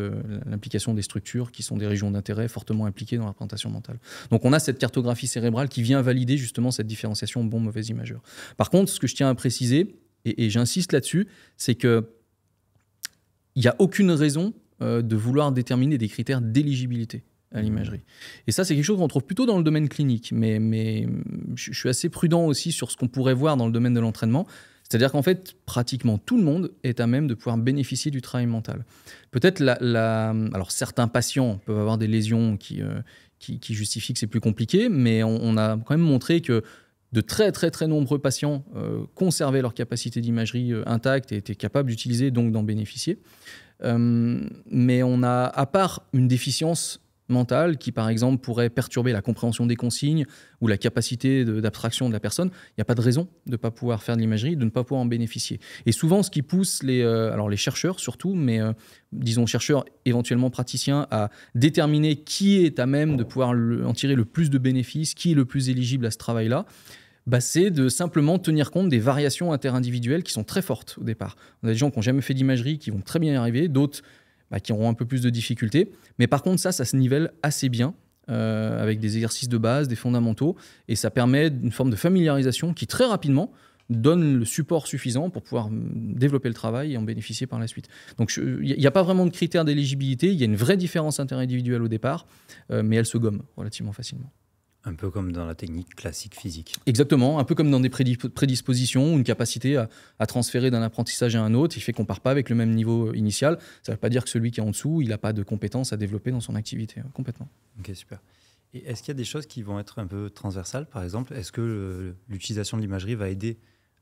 l'implication des structures qui sont des régions d'intérêt fortement impliquées dans la représentation mentale. Donc on a cette cartographie cérébrale qui vient valider justement cette différenciation bon-mauvais imageur. Par contre, ce que je tiens à préciser, et j'insiste là-dessus, c'est qu'il n'y a aucune raison de vouloir déterminer des critères d'éligibilité à l'imagerie. Et ça, c'est quelque chose qu'on trouve plutôt dans le domaine clinique, mais je suis assez prudent aussi sur ce qu'on pourrait voir dans le domaine de l'entraînement. C'est-à-dire qu'en fait, pratiquement tout le monde est à même de pouvoir bénéficier du travail mental. Peut-être, alors certains patients peuvent avoir des lésions qui justifient que c'est plus compliqué, mais on a quand même montré que de très très très nombreux patients conservaient leur capacité d'imagerie intacte et étaient capables d'utiliser, donc d'en bénéficier. Mais on a, à part une déficience mentale qui, par exemple, pourrait perturber la compréhension des consignes ou la capacité d'abstraction de la personne, il n'y a pas de raison de ne pas pouvoir faire de l'imagerie, de ne pas pouvoir en bénéficier. Et souvent, ce qui pousse alors les chercheurs surtout, mais disons chercheurs, éventuellement praticiens, à déterminer qui est à même de pouvoir en tirer le plus de bénéfices, qui est le plus éligible à ce travail-là, c'est de simplement tenir compte des variations interindividuelles qui sont très fortes au départ. On a des gens qui n'ont jamais fait d'imagerie, qui vont très bien y arriver, d'autres qui auront un peu plus de difficultés. Mais par contre, ça se nivelle assez bien avec des exercices de base, des fondamentaux, et ça permet une forme de familiarisation qui, très rapidement, donne le support suffisant pour pouvoir développer le travail et en bénéficier par la suite. Donc, il n'y a pas vraiment de critères d'éligibilité, il y a une vraie différence interindividuelle au départ, mais elle se gomme relativement facilement. Un peu comme dans la technique classique physique. Exactement, un peu comme dans des prédispositions ou une capacité à transférer d'un apprentissage à un autre. Il fait qu'on ne part pas avec le même niveau initial. Ça ne veut pas dire que celui qui est en dessous, il n'a pas de compétences à développer dans son activité. Complètement. Ok, super. Et est-ce qu'il y a des choses qui vont être un peu transversales, par exemple? Est-ce que l'utilisation de l'imagerie va aider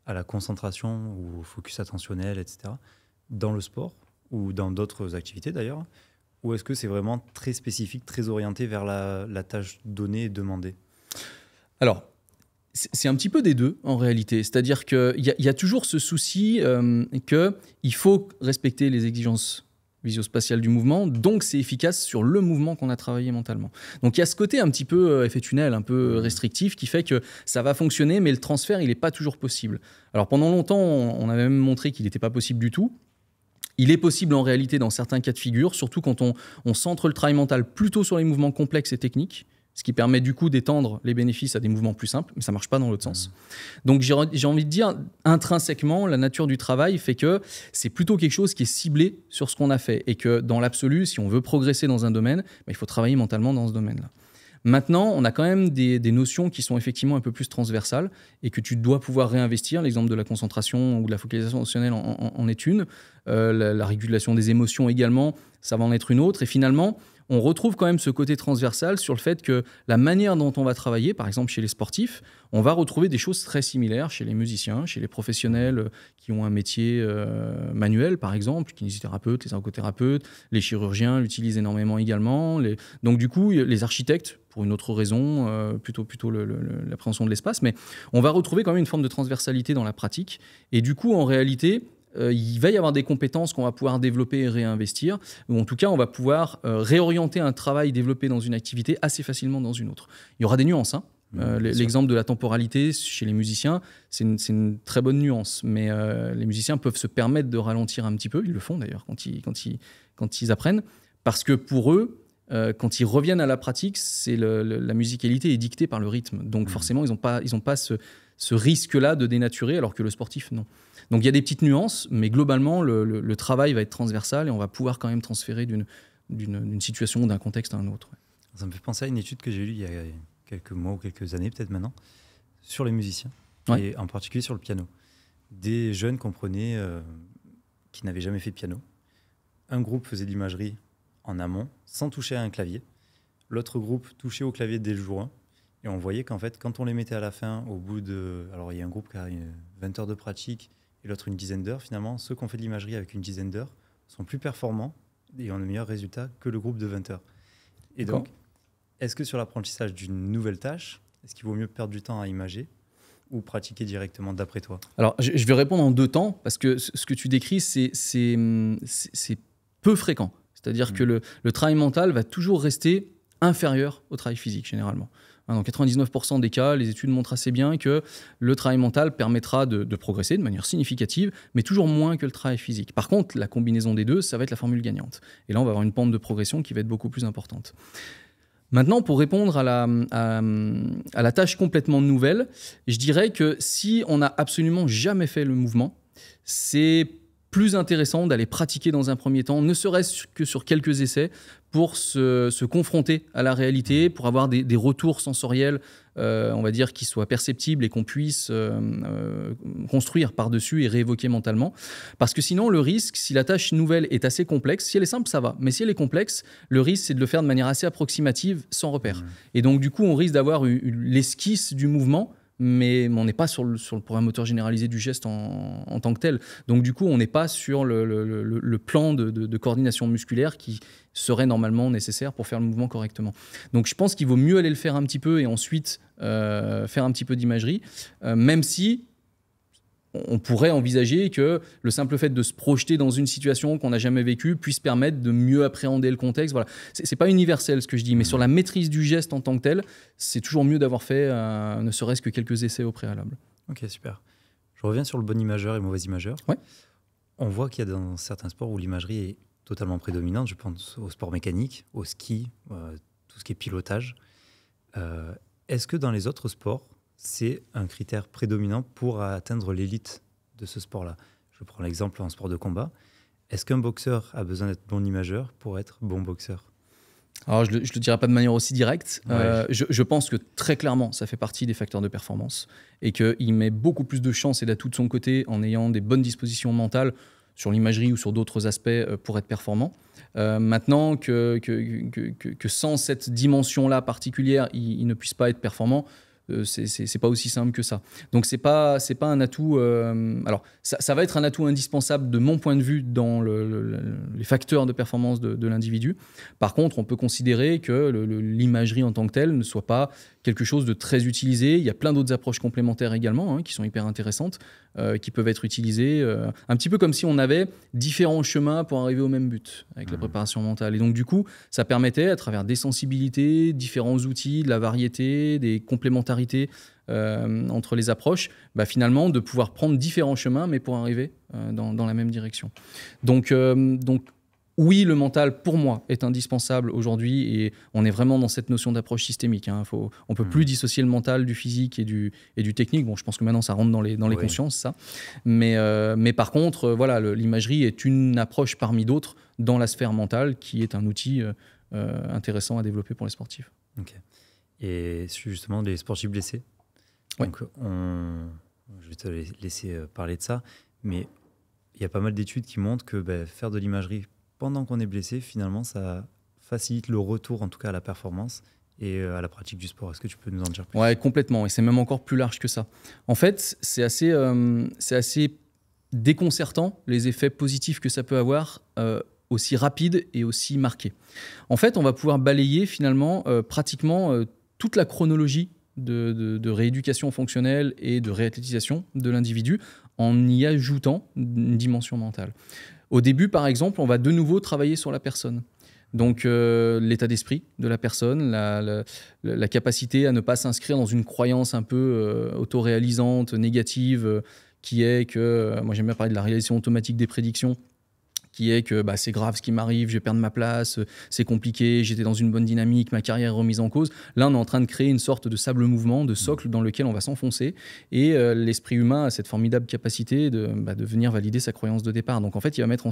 à la concentration ou au focus attentionnel, etc., dans le sport ou dans d'autres activités d'ailleurs? Ou est-ce que c'est vraiment très spécifique, très orienté vers la tâche donnée et demandée? Alors, c'est un petit peu des deux en réalité. C'est-à-dire qu'il y a toujours ce souci qu'il faut respecter les exigences visio-spatiales du mouvement, donc c'est efficace sur le mouvement qu'on a travaillé mentalement. Donc il y a ce côté un petit peu effet tunnel, un peu restrictif, qui fait que ça va fonctionner, mais le transfert, il n'est pas toujours possible. Alors pendant longtemps, on avait même montré qu'il n'était pas possible du tout. Il est possible en réalité dans certains cas de figure, surtout quand on centre le travail mental plutôt sur les mouvements complexes et techniques, ce qui permet du coup d'étendre les bénéfices à des mouvements plus simples, mais ça ne marche pas dans l'autre sens. Donc j'ai envie de dire, intrinsèquement, la nature du travail fait que c'est plutôt quelque chose qui est ciblé sur ce qu'on a fait, et que dans l'absolu, si on veut progresser dans un domaine, il faut travailler mentalement dans ce domaine-là. Maintenant, on a quand même des notions qui sont effectivement un peu plus transversales et que tu dois pouvoir réinvestir. L'exemple de la concentration ou de la focalisation attentionnelle en est une. La régulation des émotions également, ça va en être une autre. Et finalement, on retrouve quand même ce côté transversal sur le fait que la manière dont on va travailler, par exemple chez les sportifs, on va retrouver des choses très similaires chez les musiciens, chez les professionnels qui ont un métier manuel, par exemple, kinésithérapeutes, les ergothérapeutes, les chirurgiens l'utilisent énormément également. Donc du coup, les architectes, pour une autre raison, plutôt l'appréhension de l'espace, mais on va retrouver quand même une forme de transversalité dans la pratique. Et du coup, en réalité, il va y avoir des compétences qu'on va pouvoir développer et réinvestir, ou en tout cas, on va pouvoir réorienter un travail développé dans une activité assez facilement dans une autre. Il y aura des nuances, hein. L'exemple de la temporalité chez les musiciens, c'est une très bonne nuance, mais les musiciens peuvent se permettre de ralentir un petit peu, ils le font d'ailleurs quand ils apprennent, parce que pour eux, quand ils reviennent à la pratique, la musicalité est dictée par le rythme. Donc forcément, ils n'ont pas ce risque-là de dénaturer, alors que le sportif, non. Donc il y a des petites nuances, mais globalement, le travail va être transversal et on va pouvoir quand même transférer d'une situation ou d'un contexte à un autre. Ça me fait penser à une étude que j'ai lue il y a quelques mois ou quelques années, peut-être maintenant, sur les musiciens, et en particulier sur le piano. Des jeunes qu'on prenait qui n'avaient jamais fait de piano. Un groupe faisait de l'imagerie en amont, sans toucher à un clavier. L'autre groupe touchait au clavier dès le jour 1. Et on voyait qu'en fait, quand on les mettait à la fin, au bout de... Alors, il y a un groupe qui a 20 heures de pratique et l'autre une dizaine d'heures. Finalement, ceux qui ont fait de l'imagerie avec une dizaine d'heures sont plus performants et ont de meilleurs résultats que le groupe de 20 heures. Et donc, est-ce que sur l'apprentissage d'une nouvelle tâche, est-ce qu'il vaut mieux perdre du temps à imager ou pratiquer directement d'après toi? Alors, je vais répondre en deux temps, parce que ce que tu décris, c'est peu fréquent. C'est-à-dire que le travail mental va toujours rester inférieur au travail physique, généralement. Dans 99% des cas, les études montrent assez bien que le travail mental permettra de progresser de manière significative, mais toujours moins que le travail physique. Par contre, la combinaison des deux, ça va être la formule gagnante. Et là, on va avoir une pente de progression qui va être beaucoup plus importante. Maintenant, pour répondre à la tâche complètement nouvelle, je dirais que si on n'a absolument jamais fait le mouvement, c'est plus intéressant d'aller pratiquer dans un premier temps, ne serait-ce que sur quelques essais, pour se confronter à la réalité, pour avoir des retours sensoriels, on va dire, qui soient perceptibles et qu'on puisse construire par-dessus et réévoquer mentalement. Parce que sinon, le risque, si la tâche nouvelle est assez complexe, si elle est simple, ça va. Mais si elle est complexe, le risque, c'est de le faire de manière assez approximative, sans repère. Et donc, du coup, on risque d'avoir l'esquisse du mouvement, mais on n'est pas sur le programme moteur généralisé du geste en tant que tel. Donc du coup, on n'est pas sur le plan de coordination musculaire qui serait normalement nécessaire pour faire le mouvement correctement. Donc je pense qu'il vaut mieux aller le faire un petit peu et ensuite faire un petit peu d'imagerie, même si on pourrait envisager que le simple fait de se projeter dans une situation qu'on n'a jamais vécue puisse permettre de mieux appréhender le contexte. Voilà. C'est pas universel ce que je dis, mais sur la maîtrise du geste en tant que tel, c'est toujours mieux d'avoir fait ne serait-ce que quelques essais au préalable. Ok, super. Je reviens sur le bon imageur et le mauvais imageur. Ouais. On voit qu'il y a dans certains sports où l'imagerie est totalement prédominante. Je pense au sport mécanique, au ski, tout ce qui est pilotage. Est-ce que dans les autres sports, c'est un critère prédominant pour atteindre l'élite de ce sport-là? Je prends l'exemple en sport de combat. Est-ce qu'un boxeur a besoin d'être bon imageur pour être bon boxeur? Alors, je ne le dirai pas de manière aussi directe. Ouais. Je pense que très clairement, ça fait partie des facteurs de performance et qu'il met beaucoup plus de chance et d'atouts de son côté en ayant des bonnes dispositions mentales sur l'imagerie ou sur d'autres aspects pour être performant. Maintenant que sans cette dimension-là particulière, il ne puisse pas être performant, c'est pas aussi simple que ça. Donc c'est pas un atout. Alors ça va être un atout indispensable de mon point de vue dans les facteurs de performance de l'individu. Par contre, on peut considérer que l'imagerie en tant que telle ne soit pas quelque chose de très utilisé. Il y a plein d'autres approches complémentaires également qui sont hyper intéressantes, qui peuvent être utilisées un petit peu comme si on avait différents chemins pour arriver au même but avec la préparation mentale. Et donc du coup, ça permettait à travers des sensibilités, différents outils, de la variété, des complémentarités entre les approches, finalement de pouvoir prendre différents chemins mais pour arriver dans la même direction. Donc oui, le mental, pour moi, est indispensable aujourd'hui et on est vraiment dans cette notion d'approche systémique. On ne peut plus dissocier le mental du physique et du technique. Bon, je pense que maintenant, ça rentre dans les consciences, ça. Mais par contre, voilà, l'imagerie est une approche parmi d'autres dans la sphère mentale qui est un outil intéressant à développer pour les sportifs. Ok. Et justement, les sportifs blessés. Ouais. Donc, je vais te laisser parler de ça, mais il y a pas mal d'études qui montrent que faire de l'imagerie pendant qu'on est blessé, finalement, ça facilite le retour, en tout cas à la performance et à la pratique du sport. Est-ce que tu peux nous en dire plus? Ouais, complètement. Et c'est même encore plus large que ça. En fait, c'est assez déconcertant, les effets positifs que ça peut avoir, aussi rapides et aussi marqués. En fait, on va pouvoir balayer finalement pratiquement toute la chronologie de rééducation fonctionnelle et de réathlétisation de l'individu en y ajoutant une dimension mentale. Au début, par exemple, on va de nouveau travailler sur la personne. Donc, l'état d'esprit de la personne, la capacité à ne pas s'inscrire dans une croyance un peu autoréalisante, négative, qui est que, moi j'aime bien parler de la réalisation automatique des prédictions, qui est que c'est grave ce qui m'arrive, je vais perdre ma place, c'est compliqué, j'étais dans une bonne dynamique, ma carrière est remise en cause. Là, on est en train de créer une sorte de sable mouvement, de socle dans lequel on va s'enfoncer. Et l'esprit humain a cette formidable capacité de venir valider sa croyance de départ. Donc en fait, il va mettre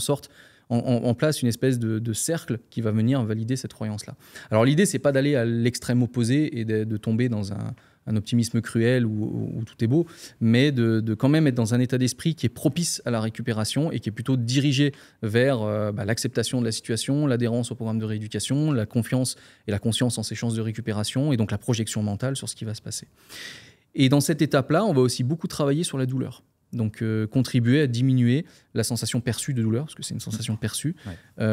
en place une espèce de cercle qui va venir valider cette croyance-là. Alors l'idée, c'est pas d'aller à l'extrême opposé et de tomber dans un optimisme cruel où tout est beau, mais de quand même être dans un état d'esprit qui est propice à la récupération et qui est plutôt dirigé vers l'acceptation de la situation, l'adhérence au programme de rééducation, la confiance et la conscience en ses chances de récupération et donc la projection mentale sur ce qui va se passer. Et dans cette étape-là, on va aussi beaucoup travailler sur la douleur. Donc contribuer à diminuer la sensation perçue de douleur, parce que c'est une sensation perçue,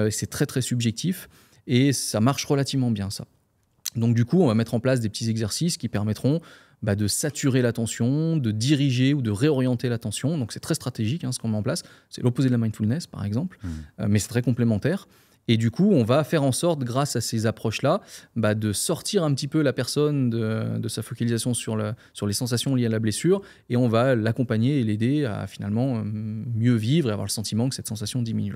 c'est très très subjectif et ça marche relativement bien ça. Donc du coup, on va mettre en place des petits exercices qui permettront de saturer l'attention, de diriger ou de réorienter l'attention. Donc c'est très stratégique ce qu'on met en place. C'est l'opposé de la mindfulness, par exemple, mais c'est très complémentaire. Et du coup, on va faire en sorte, grâce à ces approches-là, de sortir un petit peu la personne de sa focalisation sur les sensations liées à la blessure, et on va l'accompagner et l'aider à finalement mieux vivre et avoir le sentiment que cette sensation diminue.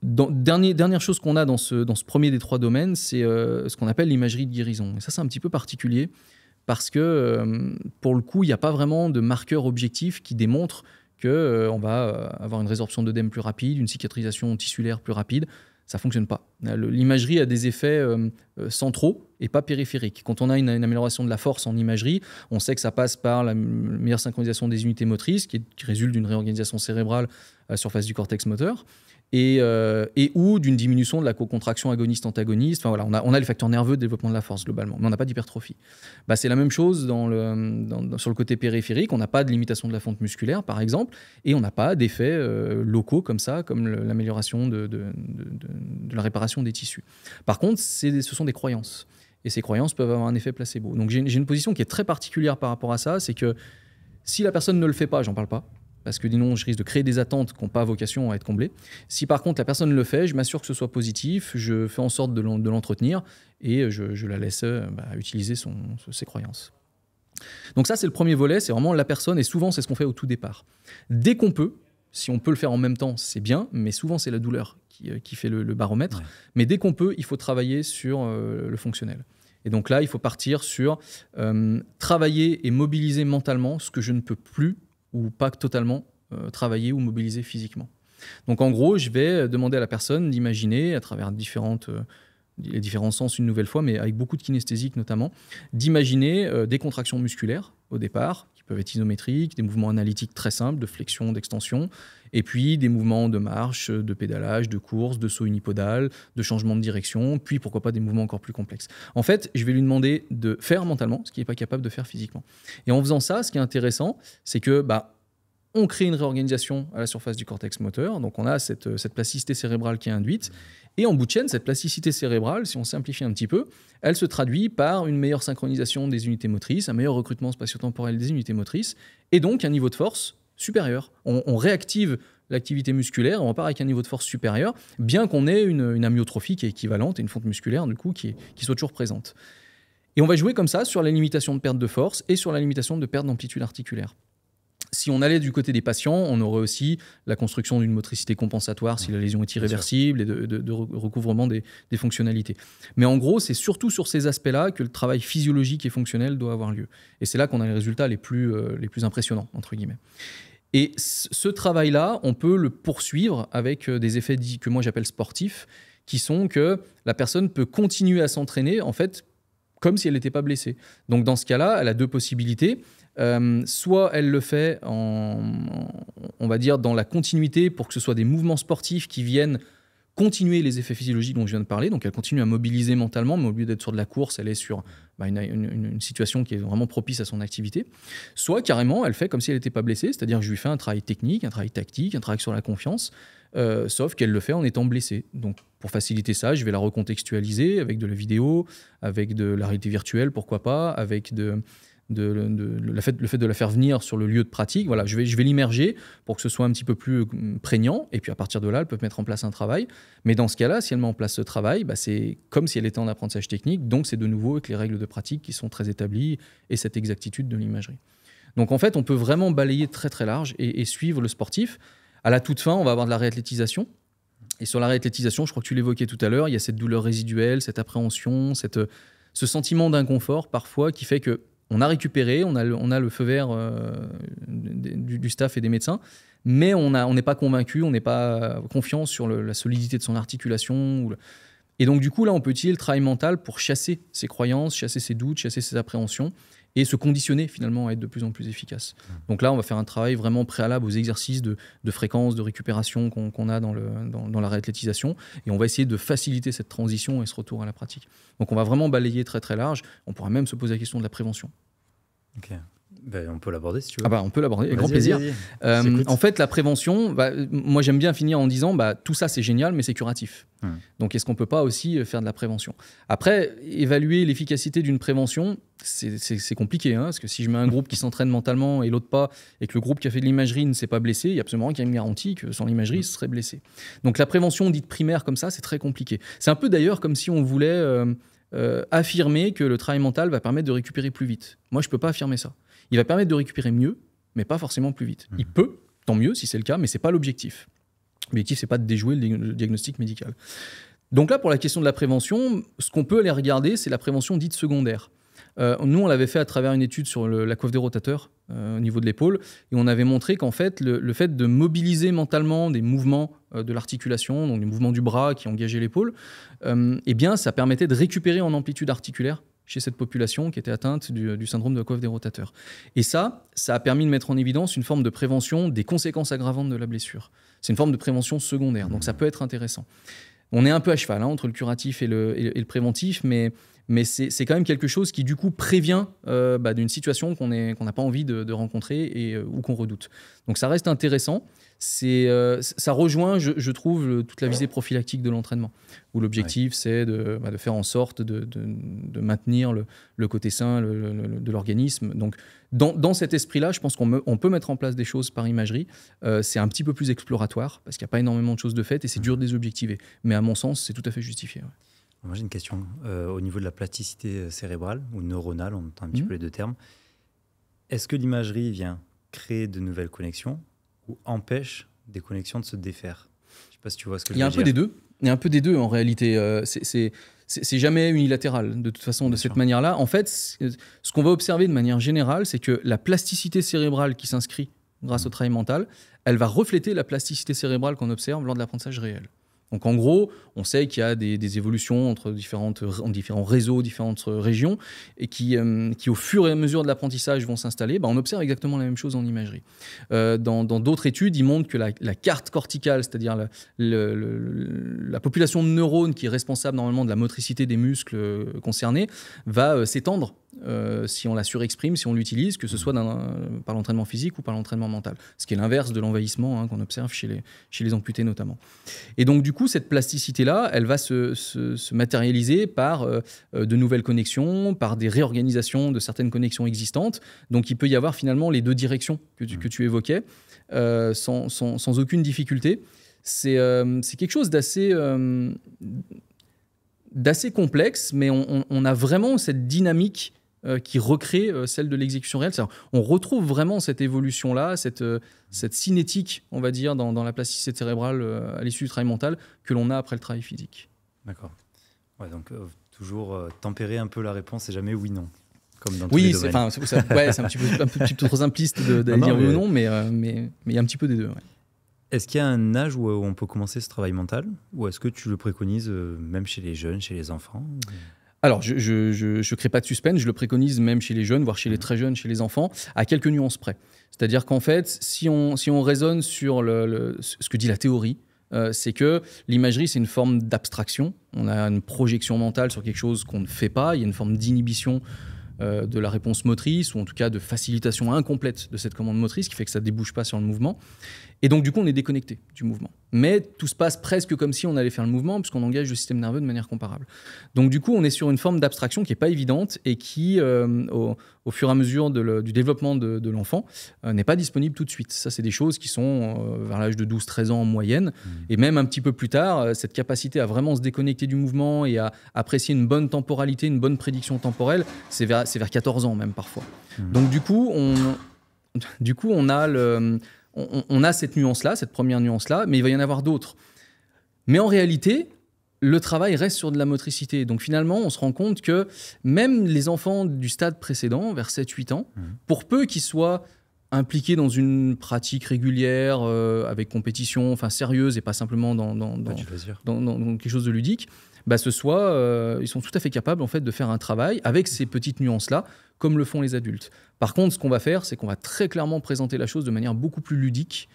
Dernière chose qu'on a dans ce premier des trois domaines, c'est ce qu'on appelle l'imagerie de guérison. Et ça, c'est un petit peu particulier parce que, pour le coup, il n'y a pas vraiment de marqueur objectif qui démontre qu'on va avoir une résorption d'œdème plus rapide, une cicatrisation tissulaire plus rapide. Ça ne fonctionne pas. L'imagerie a des effets centraux et pas périphériques. Quand on a une amélioration de la force en imagerie, on sait que ça passe par la meilleure synchronisation des unités motrices, qui résulte d'une réorganisation cérébrale à la surface du cortex moteur, et ou d'une diminution de la co-contraction agoniste-antagoniste. Enfin, voilà, on a les facteurs nerveux de développement de la force globalement, mais on n'a pas d'hypertrophie. C'est la même chose sur le côté périphérique. On n'a pas de limitation de la fonte musculaire, par exemple, et on n'a pas d'effets locaux comme ça, comme l'amélioration de la réparation des tissus. Par contre, ce sont des croyances. Et ces croyances peuvent avoir un effet placebo. Donc j'ai une position qui est très particulière par rapport à ça, c'est que si la personne ne le fait pas, j'en parle pas, parce que sinon je risque de créer des attentes qui n'ont pas vocation à être comblées. Si par contre la personne le fait, je m'assure que ce soit positif, je fais en sorte de l'entretenir et je la laisse utiliser ses croyances. Donc ça, c'est le premier volet, c'est vraiment la personne, et souvent c'est ce qu'on fait au tout départ. Dès qu'on peut, si on peut le faire en même temps, c'est bien, mais souvent c'est la douleur qui fait le baromètre. Ouais. Mais dès qu'on peut, il faut travailler sur le fonctionnel. Et donc là, il faut partir sur travailler et mobiliser mentalement ce que je ne peux plus ou pas totalement travailler ou mobiliser physiquement. Donc en gros, je vais demander à la personne d'imaginer, à travers les différents sens une nouvelle fois, mais avec beaucoup de kinesthésique notamment, d'imaginer des contractions musculaires au départ, qui peuvent être isométriques, des mouvements analytiques très simples, de flexion, d'extension, et puis des mouvements de marche, de pédalage, de course, de saut unipodal, de changement de direction, puis pourquoi pas des mouvements encore plus complexes. En fait, je vais lui demander de faire mentalement ce qu'il n'est pas capable de faire physiquement. Et en faisant ça, ce qui est intéressant, c'est que on crée une réorganisation à la surface du cortex moteur, donc on a cette plasticité cérébrale qui est induite, et en bout de chaîne, cette plasticité cérébrale, si on simplifie un petit peu, elle se traduit par une meilleure synchronisation des unités motrices, un meilleur recrutement spatio-temporel des unités motrices, et donc un niveau de force supérieur. On réactive l'activité musculaire, on repart avec un niveau de force supérieur, bien qu'on ait une amyotrophie qui est équivalente et une fonte musculaire du coup qui soit toujours présente. Et on va jouer comme ça sur la limitation de perte de force et sur la limitation de perte d'amplitude articulaire. Si on allait du côté des patients, on aurait aussi la construction d'une motricité compensatoire si la lésion est irréversible et de recouvrement des fonctionnalités. Mais en gros, c'est surtout sur ces aspects-là que le travail physiologique et fonctionnel doit avoir lieu. Et c'est là qu'on a les résultats les plus impressionnants, entre guillemets. Et ce travail-là, on peut le poursuivre avec des effets que moi j'appelle sportifs, qui sont que la personne peut continuer à s'entraîner, en fait, comme si elle n'était pas blessée. Donc dans ce cas-là, elle a deux possibilités. Soit elle le fait on va dire dans la continuité pour que ce soit des mouvements sportifs qui viennent continuer les effets physiologiques dont je viens de parler, donc elle continue à mobiliser mentalement, mais au lieu d'être sur de la course, elle est sur une situation qui est vraiment propice à son activité. Soit carrément, elle fait comme si elle n'était pas blessée, c'est-à-dire que je lui fais un travail technique, un travail tactique, un travail sur la confiance, sauf qu'elle le fait en étant blessée. Donc pour faciliter ça, je vais la recontextualiser avec de la vidéo, avec de la réalité virtuelle, pourquoi pas, avec le fait de la faire venir sur le lieu de pratique. Voilà, je vais l'immerger pour que ce soit un petit peu plus prégnant, et puis à partir de là, elle peut mettre en place un travail. Mais dans ce cas-là, si elle met en place ce travail, c'est comme si elle était en apprentissage technique, donc c'est de nouveau avec les règles de pratique qui sont très établies et cette exactitude de l'imagerie. Donc en fait, on peut vraiment balayer très très large et suivre le sportif. À la toute fin, on va avoir de la réathlétisation. Et sur la réathlétisation, je crois que tu l'évoquais tout à l'heure, il y a cette douleur résiduelle, cette appréhension, ce sentiment d'inconfort parfois qui fait que on a récupéré, on a le feu vert du staff et des médecins, mais on n'est pas convaincu, on n'est pas confiant sur la solidité de son articulation. Et donc du coup, là, on peut utiliser le travail mental pour chasser ses croyances, chasser ses doutes, chasser ses appréhensions et se conditionner finalement à être de plus en plus efficace. Donc là, on va faire un travail vraiment préalable aux exercices de fréquence, de récupération qu'on a dans la réathlétisation, et on va essayer de faciliter cette transition et ce retour à la pratique. Donc on va vraiment balayer très très large. On pourra même se poser la question de la prévention. Ok. On peut l'aborder si tu veux. On peut l'aborder, avec grand plaisir. En fait, la prévention, moi j'aime bien finir en disant tout ça c'est génial, mais c'est curatif. Donc est-ce qu'on ne peut pas aussi faire de la prévention ? Après, évaluer l'efficacité d'une prévention, c'est compliqué, parce que si je mets un groupe qui s'entraîne mentalement et l'autre pas, et que le groupe qui a fait de l'imagerie ne s'est pas blessé, il y a absolument rien qui me garantit que sans l'imagerie, il se serait blessé. Donc la prévention dite primaire comme ça, c'est très compliqué. C'est un peu d'ailleurs comme si on voulait affirmer que le travail mental va permettre de récupérer plus vite. Moi, je ne peux pas affirmer ça. Il va permettre de récupérer mieux, mais pas forcément plus vite. Il peut, tant mieux si c'est le cas, mais ce n'est pas l'objectif. L'objectif, ce n'est pas de déjouer le diagnostic médical. Donc là, pour la question de la prévention, ce qu'on peut aller regarder, c'est la prévention dite secondaire. Nous, on l'avait fait à travers une étude sur la coiffe des rotateurs au niveau de l'épaule, et on avait montré qu'en fait, le fait de mobiliser mentalement des mouvements de l'articulation, donc des mouvements du bras qui engageaient l'épaule, eh bien, ça permettait de récupérer en amplitude articulaire chez cette population qui était atteinte du syndrome de la coiffe des rotateurs. Et ça a permis de mettre en évidence une forme de prévention des conséquences aggravantes de la blessure. C'est une forme de prévention secondaire, donc ça peut être intéressant. On est un peu à cheval entre le curatif et le préventif, mais c'est quand même quelque chose qui, du coup, prévient d'une situation qu'on n'a pas envie de rencontrer ou qu'on redoute. Donc ça reste intéressant. Ça rejoint, je trouve, toute la visée prophylactique de l'entraînement, où l'objectif, c'est de faire en sorte de maintenir le côté sain de l'organisme. Donc, dans cet esprit-là, je pense qu'on peut mettre en place des choses par imagerie. C'est un petit peu plus exploratoire, parce qu'il n'y a pas énormément de choses de faites, et c'est dur de les objectiver. Mais à mon sens, c'est tout à fait justifié. Ouais. Moi, j'ai une question. Au niveau de la plasticité cérébrale ou neuronale, on entend un petit peu les deux termes. Est-ce que l'imagerie vient créer de nouvelles connexions ou empêche des connexions de se défaire? Je ne sais pas si tu vois ce que je veux dire. Il y a un peu des deux en réalité. C'est jamais unilatéral de toute façon de cette manière-là. En fait, ce qu'on va observer de manière générale, c'est que la plasticité cérébrale qui s'inscrit grâce au travail mental, elle va refléter la plasticité cérébrale qu'on observe lors de l'apprentissage réel. Donc en gros, on sait qu'il y a des évolutions entre différents réseaux, différentes régions, et qui au fur et à mesure de l'apprentissage vont s'installer. On observe exactement la même chose en imagerie. Dans d'autres études, ils montrent que la carte corticale, c'est-à-dire la population de neurones qui est responsable normalement de la motricité des muscles concernés, va s'étendre si on la surexprime, si on l'utilise, que ce soit par l'entraînement physique ou par l'entraînement mental. Ce qui est l'inverse de l'envahissement qu'on observe chez les amputés notamment. Et donc du coup, cette plasticité-là, elle va se matérialiser par de nouvelles connexions, par des réorganisations de certaines connexions existantes. Donc il peut y avoir finalement les deux directions que tu évoquais, sans aucune difficulté. C'est quelque chose d'assez complexe, mais on a vraiment cette dynamique qui recrée celle de l'exécution réelle. On retrouve vraiment cette évolution-là, cette cinétique, on va dire, dans la plasticité cérébrale à l'issue du travail mental que l'on a après le travail physique. D'accord. Ouais, donc toujours tempérer un peu la réponse, c'est jamais oui-non. Comme dans tous les domaines. C'est un petit peu trop simpliste d'aller dire oui ou non, mais il y a un petit peu des deux. Ouais. Est-ce qu'il y a un âge où on peut commencer ce travail mental, ou est-ce que tu le préconises même chez les jeunes, chez les enfants? Alors, je ne crée pas de suspense, je le préconise même chez les jeunes, voire chez les très jeunes, chez les enfants, à quelques nuances près. C'est-à-dire qu'en fait, si on raisonne sur ce que dit la théorie, c'est que l'imagerie, c'est une forme d'abstraction. On a une projection mentale sur quelque chose qu'on ne fait pas. Il y a une forme d'inhibition de la réponse motrice, ou en tout cas de facilitation incomplète de cette commande motrice, qui fait que ça ne débouche pas sur le mouvement. Et donc, du coup, on est déconnecté du mouvement. Mais tout se passe presque comme si on allait faire le mouvement, puisqu'on engage le système nerveux de manière comparable. Donc, du coup, on est sur une forme d'abstraction qui n'est pas évidente et qui, au fur et à mesure du développement de l'enfant, n'est pas disponible tout de suite. Ça, c'est des choses qui sont vers l'âge de 12-13 ans en moyenne. Et même un petit peu plus tard, cette capacité à vraiment se déconnecter du mouvement et à apprécier une bonne temporalité, une bonne prédiction temporelle, c'est vers 14 ans même parfois. Donc, du coup, on a cette nuance-là, cette première nuance-là, mais il va y en avoir d'autres. Mais en réalité, le travail reste sur de la motricité. Donc finalement, on se rend compte que même les enfants du stade précédent, vers 7-8 ans, pour peu qu'ils soient impliqués dans une pratique régulière, avec compétition sérieuse et pas simplement dans quelque chose de ludique, ils sont tout à fait capables en fait, de faire un travail avec ces petites nuances-là, comme le font les adultes. Par contre, ce qu'on va faire, c'est qu'on va très clairement présenter la chose de manière beaucoup plus ludique,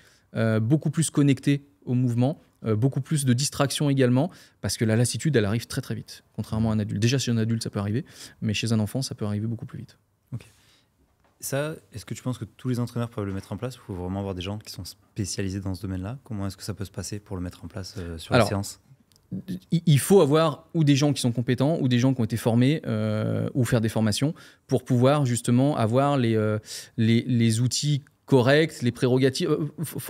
beaucoup plus connectée au mouvement, beaucoup plus de distraction également, parce que la lassitude, elle arrive très très vite, contrairement à un adulte. Déjà, chez un adulte, ça peut arriver, mais chez un enfant, ça peut arriver beaucoup plus vite. Ok. Ça, est-ce que tu penses que tous les entraîneurs peuvent le mettre en place, ou il faut vraiment avoir des gens qui sont spécialisés dans ce domaine-là? Comment est-ce que ça peut se passer pour le mettre en place sur la séance? Il faut avoir ou des gens qui sont compétents ou des gens qui ont été formés ou faire des formations pour pouvoir justement avoir les outils corrects, les prérogatives.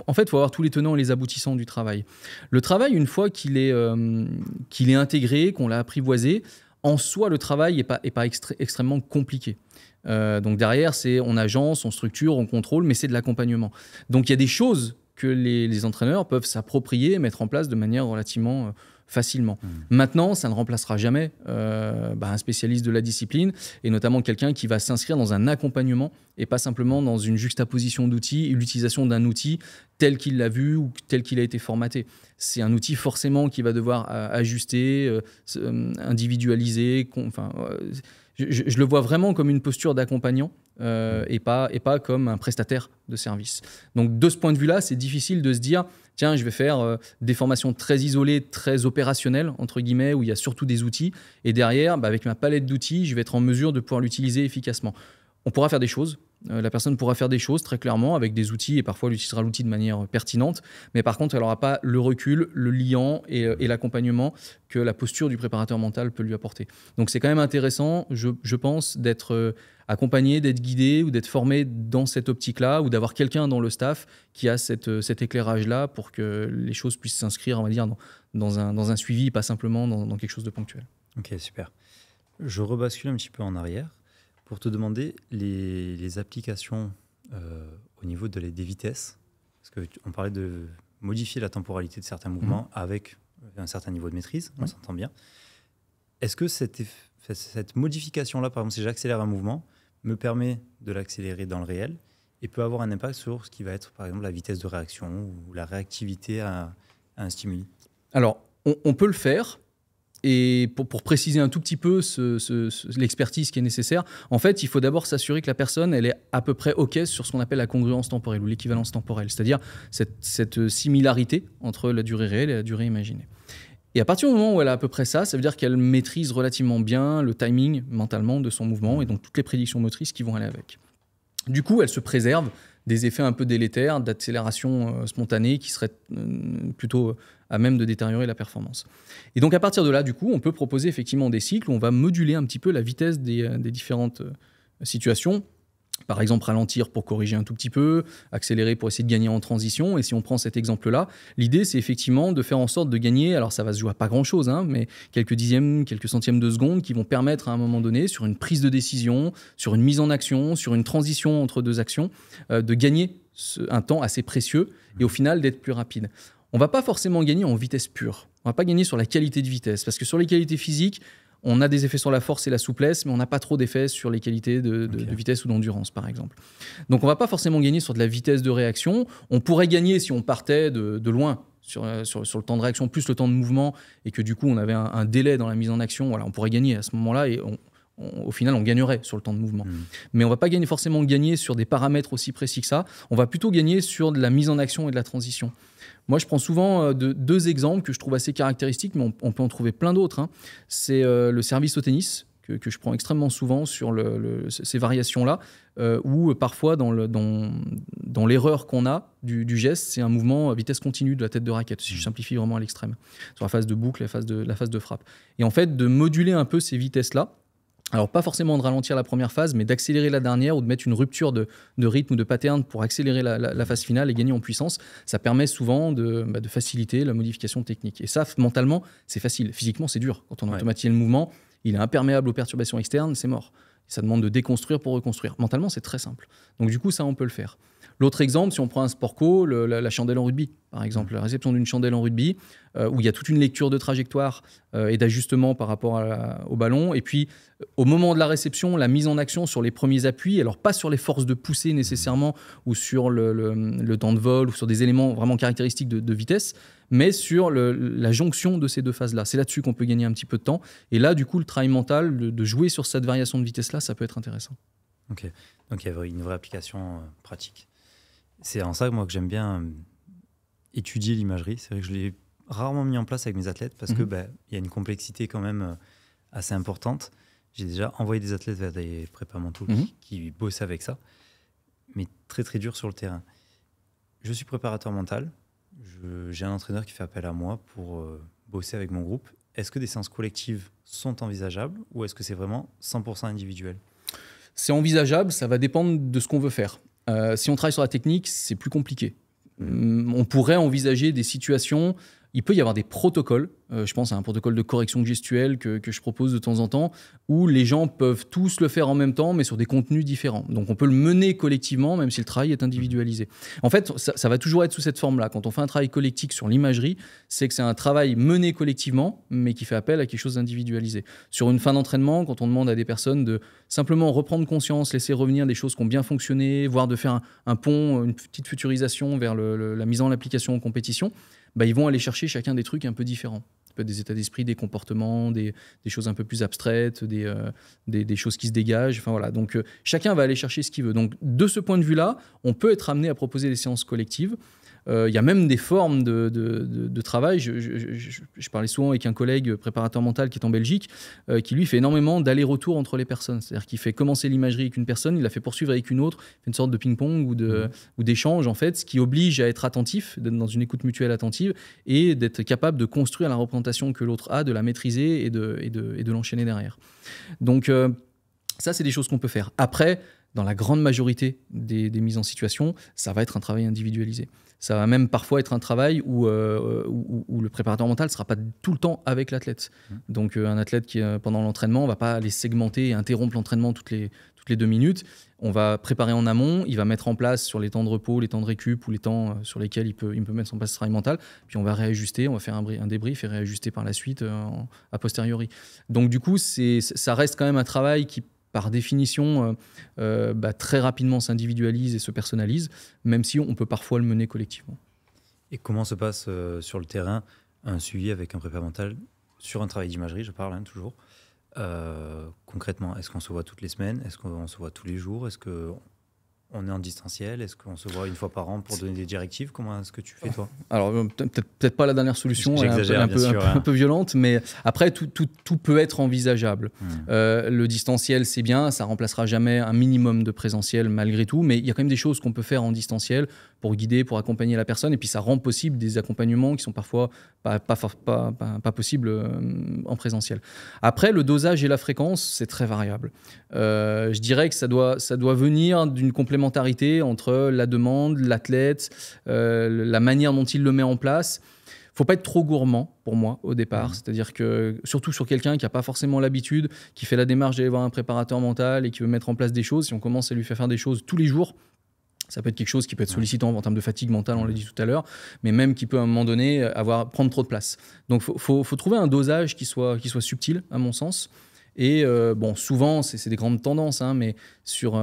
En fait, il faut avoir tous les tenants et les aboutissants du travail. Le travail, une fois qu'il est intégré, qu'on l'a apprivoisé, en soi, le travail n'est pas extrêmement compliqué. Donc derrière, on agence, on structure, on contrôle, mais c'est de l'accompagnement. Donc il y a des choses que les entraîneurs peuvent s'approprier et mettre en place de manière relativement facilement. Maintenant, ça ne remplacera jamais un spécialiste de la discipline, et notamment quelqu'un qui va s'inscrire dans un accompagnement et pas simplement dans une juxtaposition d'outils et l'utilisation d'un outil tel qu'il l'a vu ou tel qu'il a été formaté. C'est un outil forcément qui va devoir ajuster, individualiser. Je le vois vraiment comme une posture d'accompagnant et pas comme un prestataire de service. Donc de ce point de vue-là, c'est difficile de se dire tiens, je vais faire des formations très isolées, très opérationnelles, entre guillemets, où il y a surtout des outils. Et derrière, avec ma palette d'outils, je vais être en mesure de pouvoir l'utiliser efficacement. On pourra faire des choses. La personne pourra faire des choses très clairement avec des outils et parfois elle utilisera l'outil de manière pertinente. Mais par contre, elle n'aura pas le recul, le liant et l'accompagnement que la posture du préparateur mental peut lui apporter. Donc c'est quand même intéressant, je pense, d'être accompagné, d'être guidé ou d'être formé dans cette optique-là ou d'avoir quelqu'un dans le staff qui a cet éclairage-là pour que les choses puissent s'inscrire, on va dire, dans un suivi, pas simplement dans quelque chose de ponctuel. Ok, super. Je rebascule un petit peu en arrière pour te demander les applications au niveau des vitesses. Parce qu'on parlait de modifier la temporalité de certains mouvements avec un certain niveau de maîtrise, on s'entend bien. Est-ce que cette modification-là, par exemple, si j'accélère un mouvement, me permet de l'accélérer dans le réel et peut avoir un impact sur ce qui va être, par exemple, la vitesse de réaction ou la réactivité à un stimuli? Alors, on peut le faire. Et pour préciser un tout petit peu l'expertise qui est nécessaire, en fait, il faut d'abord s'assurer que la personne elle est à peu près OK sur ce qu'on appelle la congruence temporelle ou l'équivalence temporelle, c'est-à-dire cette similarité entre la durée réelle et la durée imaginée. Et à partir du moment où elle a à peu près ça veut dire qu'elle maîtrise relativement bien le timing mentalement de son mouvement et donc toutes les prédictions motrices qui vont aller avec. Du coup, elle se préserve des effets un peu délétères d'accélération spontanée qui seraient plutôt à même de détériorer la performance. Et donc à partir de là, du coup, on peut proposer effectivement des cycles où on va moduler un petit peu la vitesse des différentes situations. Par exemple, ralentir pour corriger un tout petit peu, accélérer pour essayer de gagner en transition. Et si on prend cet exemple-là, l'idée, c'est effectivement de faire en sorte de gagner, alors ça va se jouer à pas grand-chose, mais quelques dixièmes, quelques centièmes de seconde qui vont permettre à un moment donné, sur une prise de décision, sur une mise en action, sur une transition entre deux actions, de gagner un temps assez précieux et au final d'être plus rapide. On ne va pas forcément gagner en vitesse pure. On ne va pas gagner sur la qualité de vitesse, parce que sur les qualités physiques, on a des effets sur la force et la souplesse, mais on n'a pas trop d'effets sur les qualités de vitesse ou d'endurance, par exemple. Donc, on ne va pas forcément gagner sur de la vitesse de réaction. On pourrait gagner si on partait de loin sur le temps de réaction, plus le temps de mouvement, et que du coup, on avait un délai dans la mise en action. Voilà, on pourrait gagner à ce moment-là, et au final, on gagnerait sur le temps de mouvement. Mais on ne va pas forcément gagner sur des paramètres aussi précis que ça. On va plutôt gagner sur de la mise en action et de la transition. Moi, je prends souvent deux exemples que je trouve assez caractéristiques, mais on peut en trouver plein d'autres. C'est le service au tennis, que je prends extrêmement souvent sur ces variations-là, où parfois, dans l'erreur qu'on a du geste, c'est un mouvement à vitesse continue de la tête de raquette, si je simplifie vraiment à l'extrême, sur la phase de boucle, la phase de frappe. Et en fait, de moduler un peu ces vitesses-là, alors, pas forcément de ralentir la première phase, mais d'accélérer la dernière ou de mettre une rupture de rythme ou de pattern pour accélérer la phase finale et gagner en puissance, ça permet souvent de faciliter la modification technique. Et ça, mentalement, c'est facile. Physiquement, c'est dur. Quand on automatise le mouvement, il est imperméable aux perturbations externes, c'est mort. Ça demande de déconstruire pour reconstruire. Mentalement, c'est très simple. Donc, du coup, ça, on peut le faire. L'autre exemple, si on prend un sport co, la chandelle en rugby, par exemple, la réception d'une chandelle en rugby, où il y a toute une lecture de trajectoire et d'ajustement par rapport au ballon. Et puis, au moment de la réception, la mise en action sur les premiers appuis, alors pas sur les forces de poussée nécessairement, ou sur le temps de vol, ou sur des éléments vraiment caractéristiques de vitesse, mais sur la jonction de ces deux phases-là. C'est là-dessus qu'on peut gagner un petit peu de temps. Et là, du coup, le travail mental, de jouer sur cette variation de vitesse-là, ça peut être intéressant. Ok, donc il y a une vraie application pratique. C'est en ça, moi, que j'aime bien étudier l'imagerie. C'est vrai que je l'ai rarement mis en place avec mes athlètes parce que y a une complexité quand même assez importante. J'ai déjà envoyé des athlètes vers des prépas mentaux qui bossent avec ça, mais très, très dur sur le terrain. Je suis préparateur mental. J'ai un entraîneur qui fait appel à moi pour bosser avec mon groupe. Est-ce que des séances collectives sont envisageables ou est-ce que c'est vraiment 100% individuel? C'est envisageable, ça va dépendre de ce qu'on veut faire. Si on travaille sur la technique, c'est plus compliqué. On pourrait envisager des situations il peut y avoir des protocoles. Je pense à un protocole de correction gestuelle que je propose de temps en temps, où les gens peuvent tous le faire en même temps, mais sur des contenus différents. Donc on peut le mener collectivement, même si le travail est individualisé. En fait, ça va toujours être sous cette forme-là. Quand on fait un travail collectif sur l'imagerie, c'est que c'est un travail mené collectivement, mais qui fait appel à quelque chose d'individualisé. Sur une fin d'entraînement, quand on demande à des personnes de simplement reprendre conscience, laisser revenir des choses qui ont bien fonctionné, voire de faire un pont, une petite futurisation vers la mise en application en compétition, ils vont aller chercher chacun des trucs un peu différents. Ça peut être des états d'esprit, des comportements, des choses un peu plus abstraites, des choses qui se dégagent. Enfin, voilà. Donc, chacun va aller chercher ce qu'il veut. Donc, de ce point de vue-là, on peut être amené à proposer des séances collectives. Il y a même des formes de travail. Je parlais souvent avec un collègue préparateur mental qui est en Belgique, qui lui fait énormément d'aller-retour entre les personnes. C'est-à-dire qu'il fait commencer l'imagerie avec une personne, il la fait poursuivre avec une autre, fait une sorte de ping-pong ou d'échange, en fait, ce qui oblige à être attentif, d'être dans une écoute mutuelle attentive et d'être capable de construire la représentation que l'autre a, de la maîtriser et de l'enchaîner derrière. Donc, ça, c'est des choses qu'on peut faire. Après, dans la grande majorité des mises en situation, ça va être un travail individualisé. Ça va même parfois être un travail où le préparateur mental ne sera pas tout le temps avec l'athlète. Donc un athlète qui, pendant l'entraînement, ne va pas aller segmenter et interrompre l'entraînement toutes les 2 minutes. On va préparer en amont, il va mettre en place sur les temps de repos, les temps de récup ou les temps sur lesquels il peut mettre en place ce travail mental. Puis on va réajuster, on va faire un débrief et réajuster par la suite a posteriori. Donc du coup, ça reste quand même un travail qui, par définition, très rapidement s'individualise et se personnalise, même si on peut parfois le mener collectivement. Et comment se passe sur le terrain un suivi avec un prépa mental sur un travail d'imagerie, je parle toujours. Concrètement, est-ce qu'on se voit toutes les semaines? Est-ce qu'on se voit tous les jours? Est-ce qu'on est en distanciel? Est-ce qu'on se voit une fois par an pour donner des directives? Comment est-ce que tu fais, toi? Alors, peut-être pas la dernière solution, j'exagère, un peu violente, mais après, tout peut être envisageable. Le distanciel, c'est bien, ça remplacera jamais un minimum de présentiel malgré tout, mais il y a quand même des choses qu'on peut faire en distanciel pour guider, pour accompagner la personne, et puis ça rend possible des accompagnements qui sont parfois pas possibles en présentiel. Après, le dosage et la fréquence, c'est très variable. Je dirais que ça doit venir d'une complémentarité entre la demande, l'athlète, la manière dont il le met en place. Il ne faut pas être trop gourmand, pour moi, au départ. C'est-à-dire que, surtout sur quelqu'un qui n'a pas forcément l'habitude, qui fait la démarche d'aller voir un préparateur mental et qui veut mettre en place des choses, si on commence à lui faire des choses tous les jours, ça peut être quelque chose qui peut être sollicitant en termes de fatigue mentale, on l'a dit tout à l'heure, mais même qui peut à un moment donné prendre trop de place. Donc il faut trouver un dosage qui soit subtil, à mon sens. Et souvent, c'est des grandes tendances, mais sur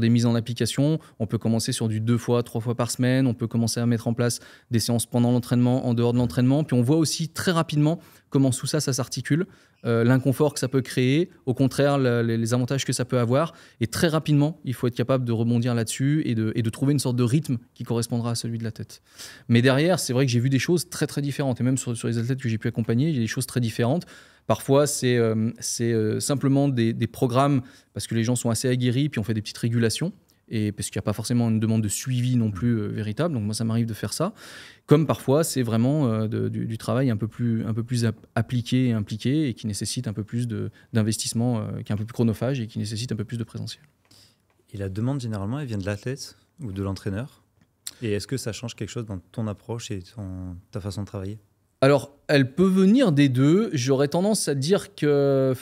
des mises en application, on peut commencer sur du 2 fois, 3 fois par semaine, on peut commencer à mettre en place des séances pendant l'entraînement, en dehors de l'entraînement, puis on voit aussi très rapidement comment sous ça s'articule, l'inconfort que ça peut créer, au contraire les avantages que ça peut avoir, et très rapidement, il faut être capable de rebondir là-dessus et de trouver une sorte de rythme qui correspondra à celui de la tête. Mais derrière, c'est vrai que j'ai vu des choses très très différentes, et même sur les athlètes que j'ai pu accompagner, il y a des choses très différentes. Parfois, c'est simplement des programmes parce que les gens sont assez aguerris, puis on fait des petites régulations, et parce qu'il n'y a pas forcément une demande de suivi non plus véritable. Donc moi, ça m'arrive de faire ça. Comme parfois, c'est vraiment du travail un peu plus appliqué et impliqué, et qui nécessite un peu plus d'investissement, qui est un peu plus chronophage et qui nécessite un peu plus de présentiel. Et la demande, généralement, elle vient de l'athlète ou de l'entraîneur? Et est-ce que ça change quelque chose dans ton approche et ta façon de travailler? Alors, elle peut venir des deux. J'aurais tendance à dire que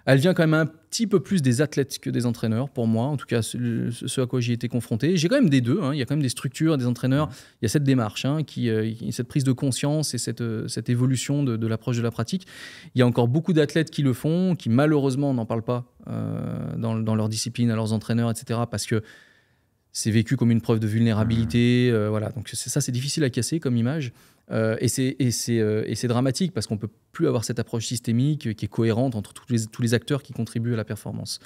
elle vient quand même un petit peu plus des athlètes que des entraîneurs, pour moi. En tout cas, ce à quoi j'ai été confronté. J'ai quand même des deux. Il y a quand même des structures, des entraîneurs. Il y a cette démarche, cette prise de conscience et cette évolution de l'approche de la pratique. Il y a encore beaucoup d'athlètes qui le font, qui malheureusement n'en parlent pas dans leur discipline, à leurs entraîneurs, etc. Parce que c'est vécu comme une preuve de vulnérabilité. Voilà. Donc ça, c'est difficile à casser comme image. Et c'est dramatique parce qu'on ne peut plus avoir cette approche systémique qui est cohérente entre tous les acteurs qui contribuent à la performance.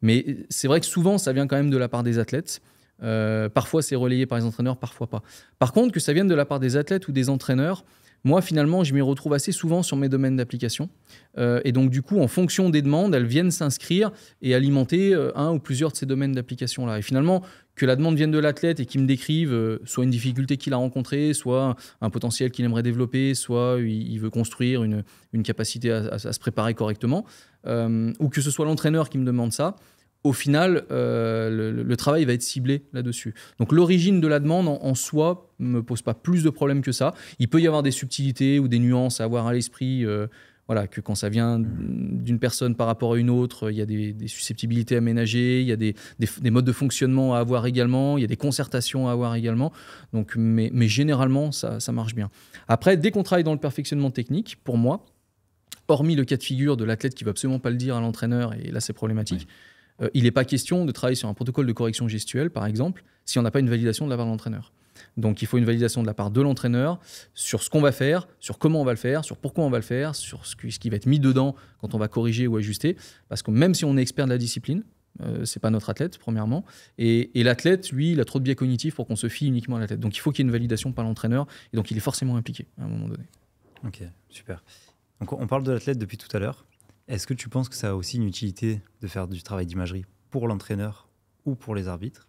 Mais c'est vrai que souvent, ça vient quand même de la part des athlètes. Parfois, c'est relayé par les entraîneurs, parfois pas. Par contre, que ça vienne de la part des athlètes ou des entraîneurs, moi, finalement, je m'y retrouve assez souvent sur mes domaines d'application. Et donc, du coup, en fonction des demandes, elles viennent s'inscrire et alimenter un ou plusieurs de ces domaines d'application-là. Et finalement, que la demande vienne de l'athlète et qu'il me décrive soit une difficulté qu'il a rencontrée, soit un potentiel qu'il aimerait développer, soit il veut construire une capacité à se préparer correctement, ou que ce soit l'entraîneur qui me demande ça, au final, le travail va être ciblé là-dessus. Donc l'origine de la demande en soi ne me pose pas plus de problèmes que ça. Il peut y avoir des subtilités ou des nuances à avoir à l'esprit, voilà, que quand ça vient d'une personne par rapport à une autre, il y a des susceptibilités à ménager, il y a des modes de fonctionnement à avoir également, il y a des concertations à avoir également. Donc, mais généralement, ça marche bien. Après, dès qu'on travaille dans le perfectionnement technique, pour moi, hormis le cas de figure de l'athlète qui ne va absolument pas le dire à l'entraîneur, et là c'est problématique, il n'est pas question de travailler sur un protocole de correction gestuelle, par exemple, si on n'a pas une validation de la part de l'entraîneur. Donc il faut une validation de la part de l'entraîneur sur ce qu'on va faire, sur comment on va le faire, sur pourquoi on va le faire, sur ce qui va être mis dedans quand on va corriger ou ajuster. Parce que même si on est expert de la discipline, c'est pas notre athlète, premièrement. Et l'athlète, lui, il a trop de biais cognitifs pour qu'on se fie uniquement à l'athlète. Donc il faut qu'il y ait une validation par l'entraîneur, et donc il est forcément impliqué à un moment donné. Ok, super. Donc on parle de l'athlète depuis tout à l'heure. Est-ce que tu penses que ça a aussi une utilité de faire du travail d'imagerie pour l'entraîneur ou pour les arbitres?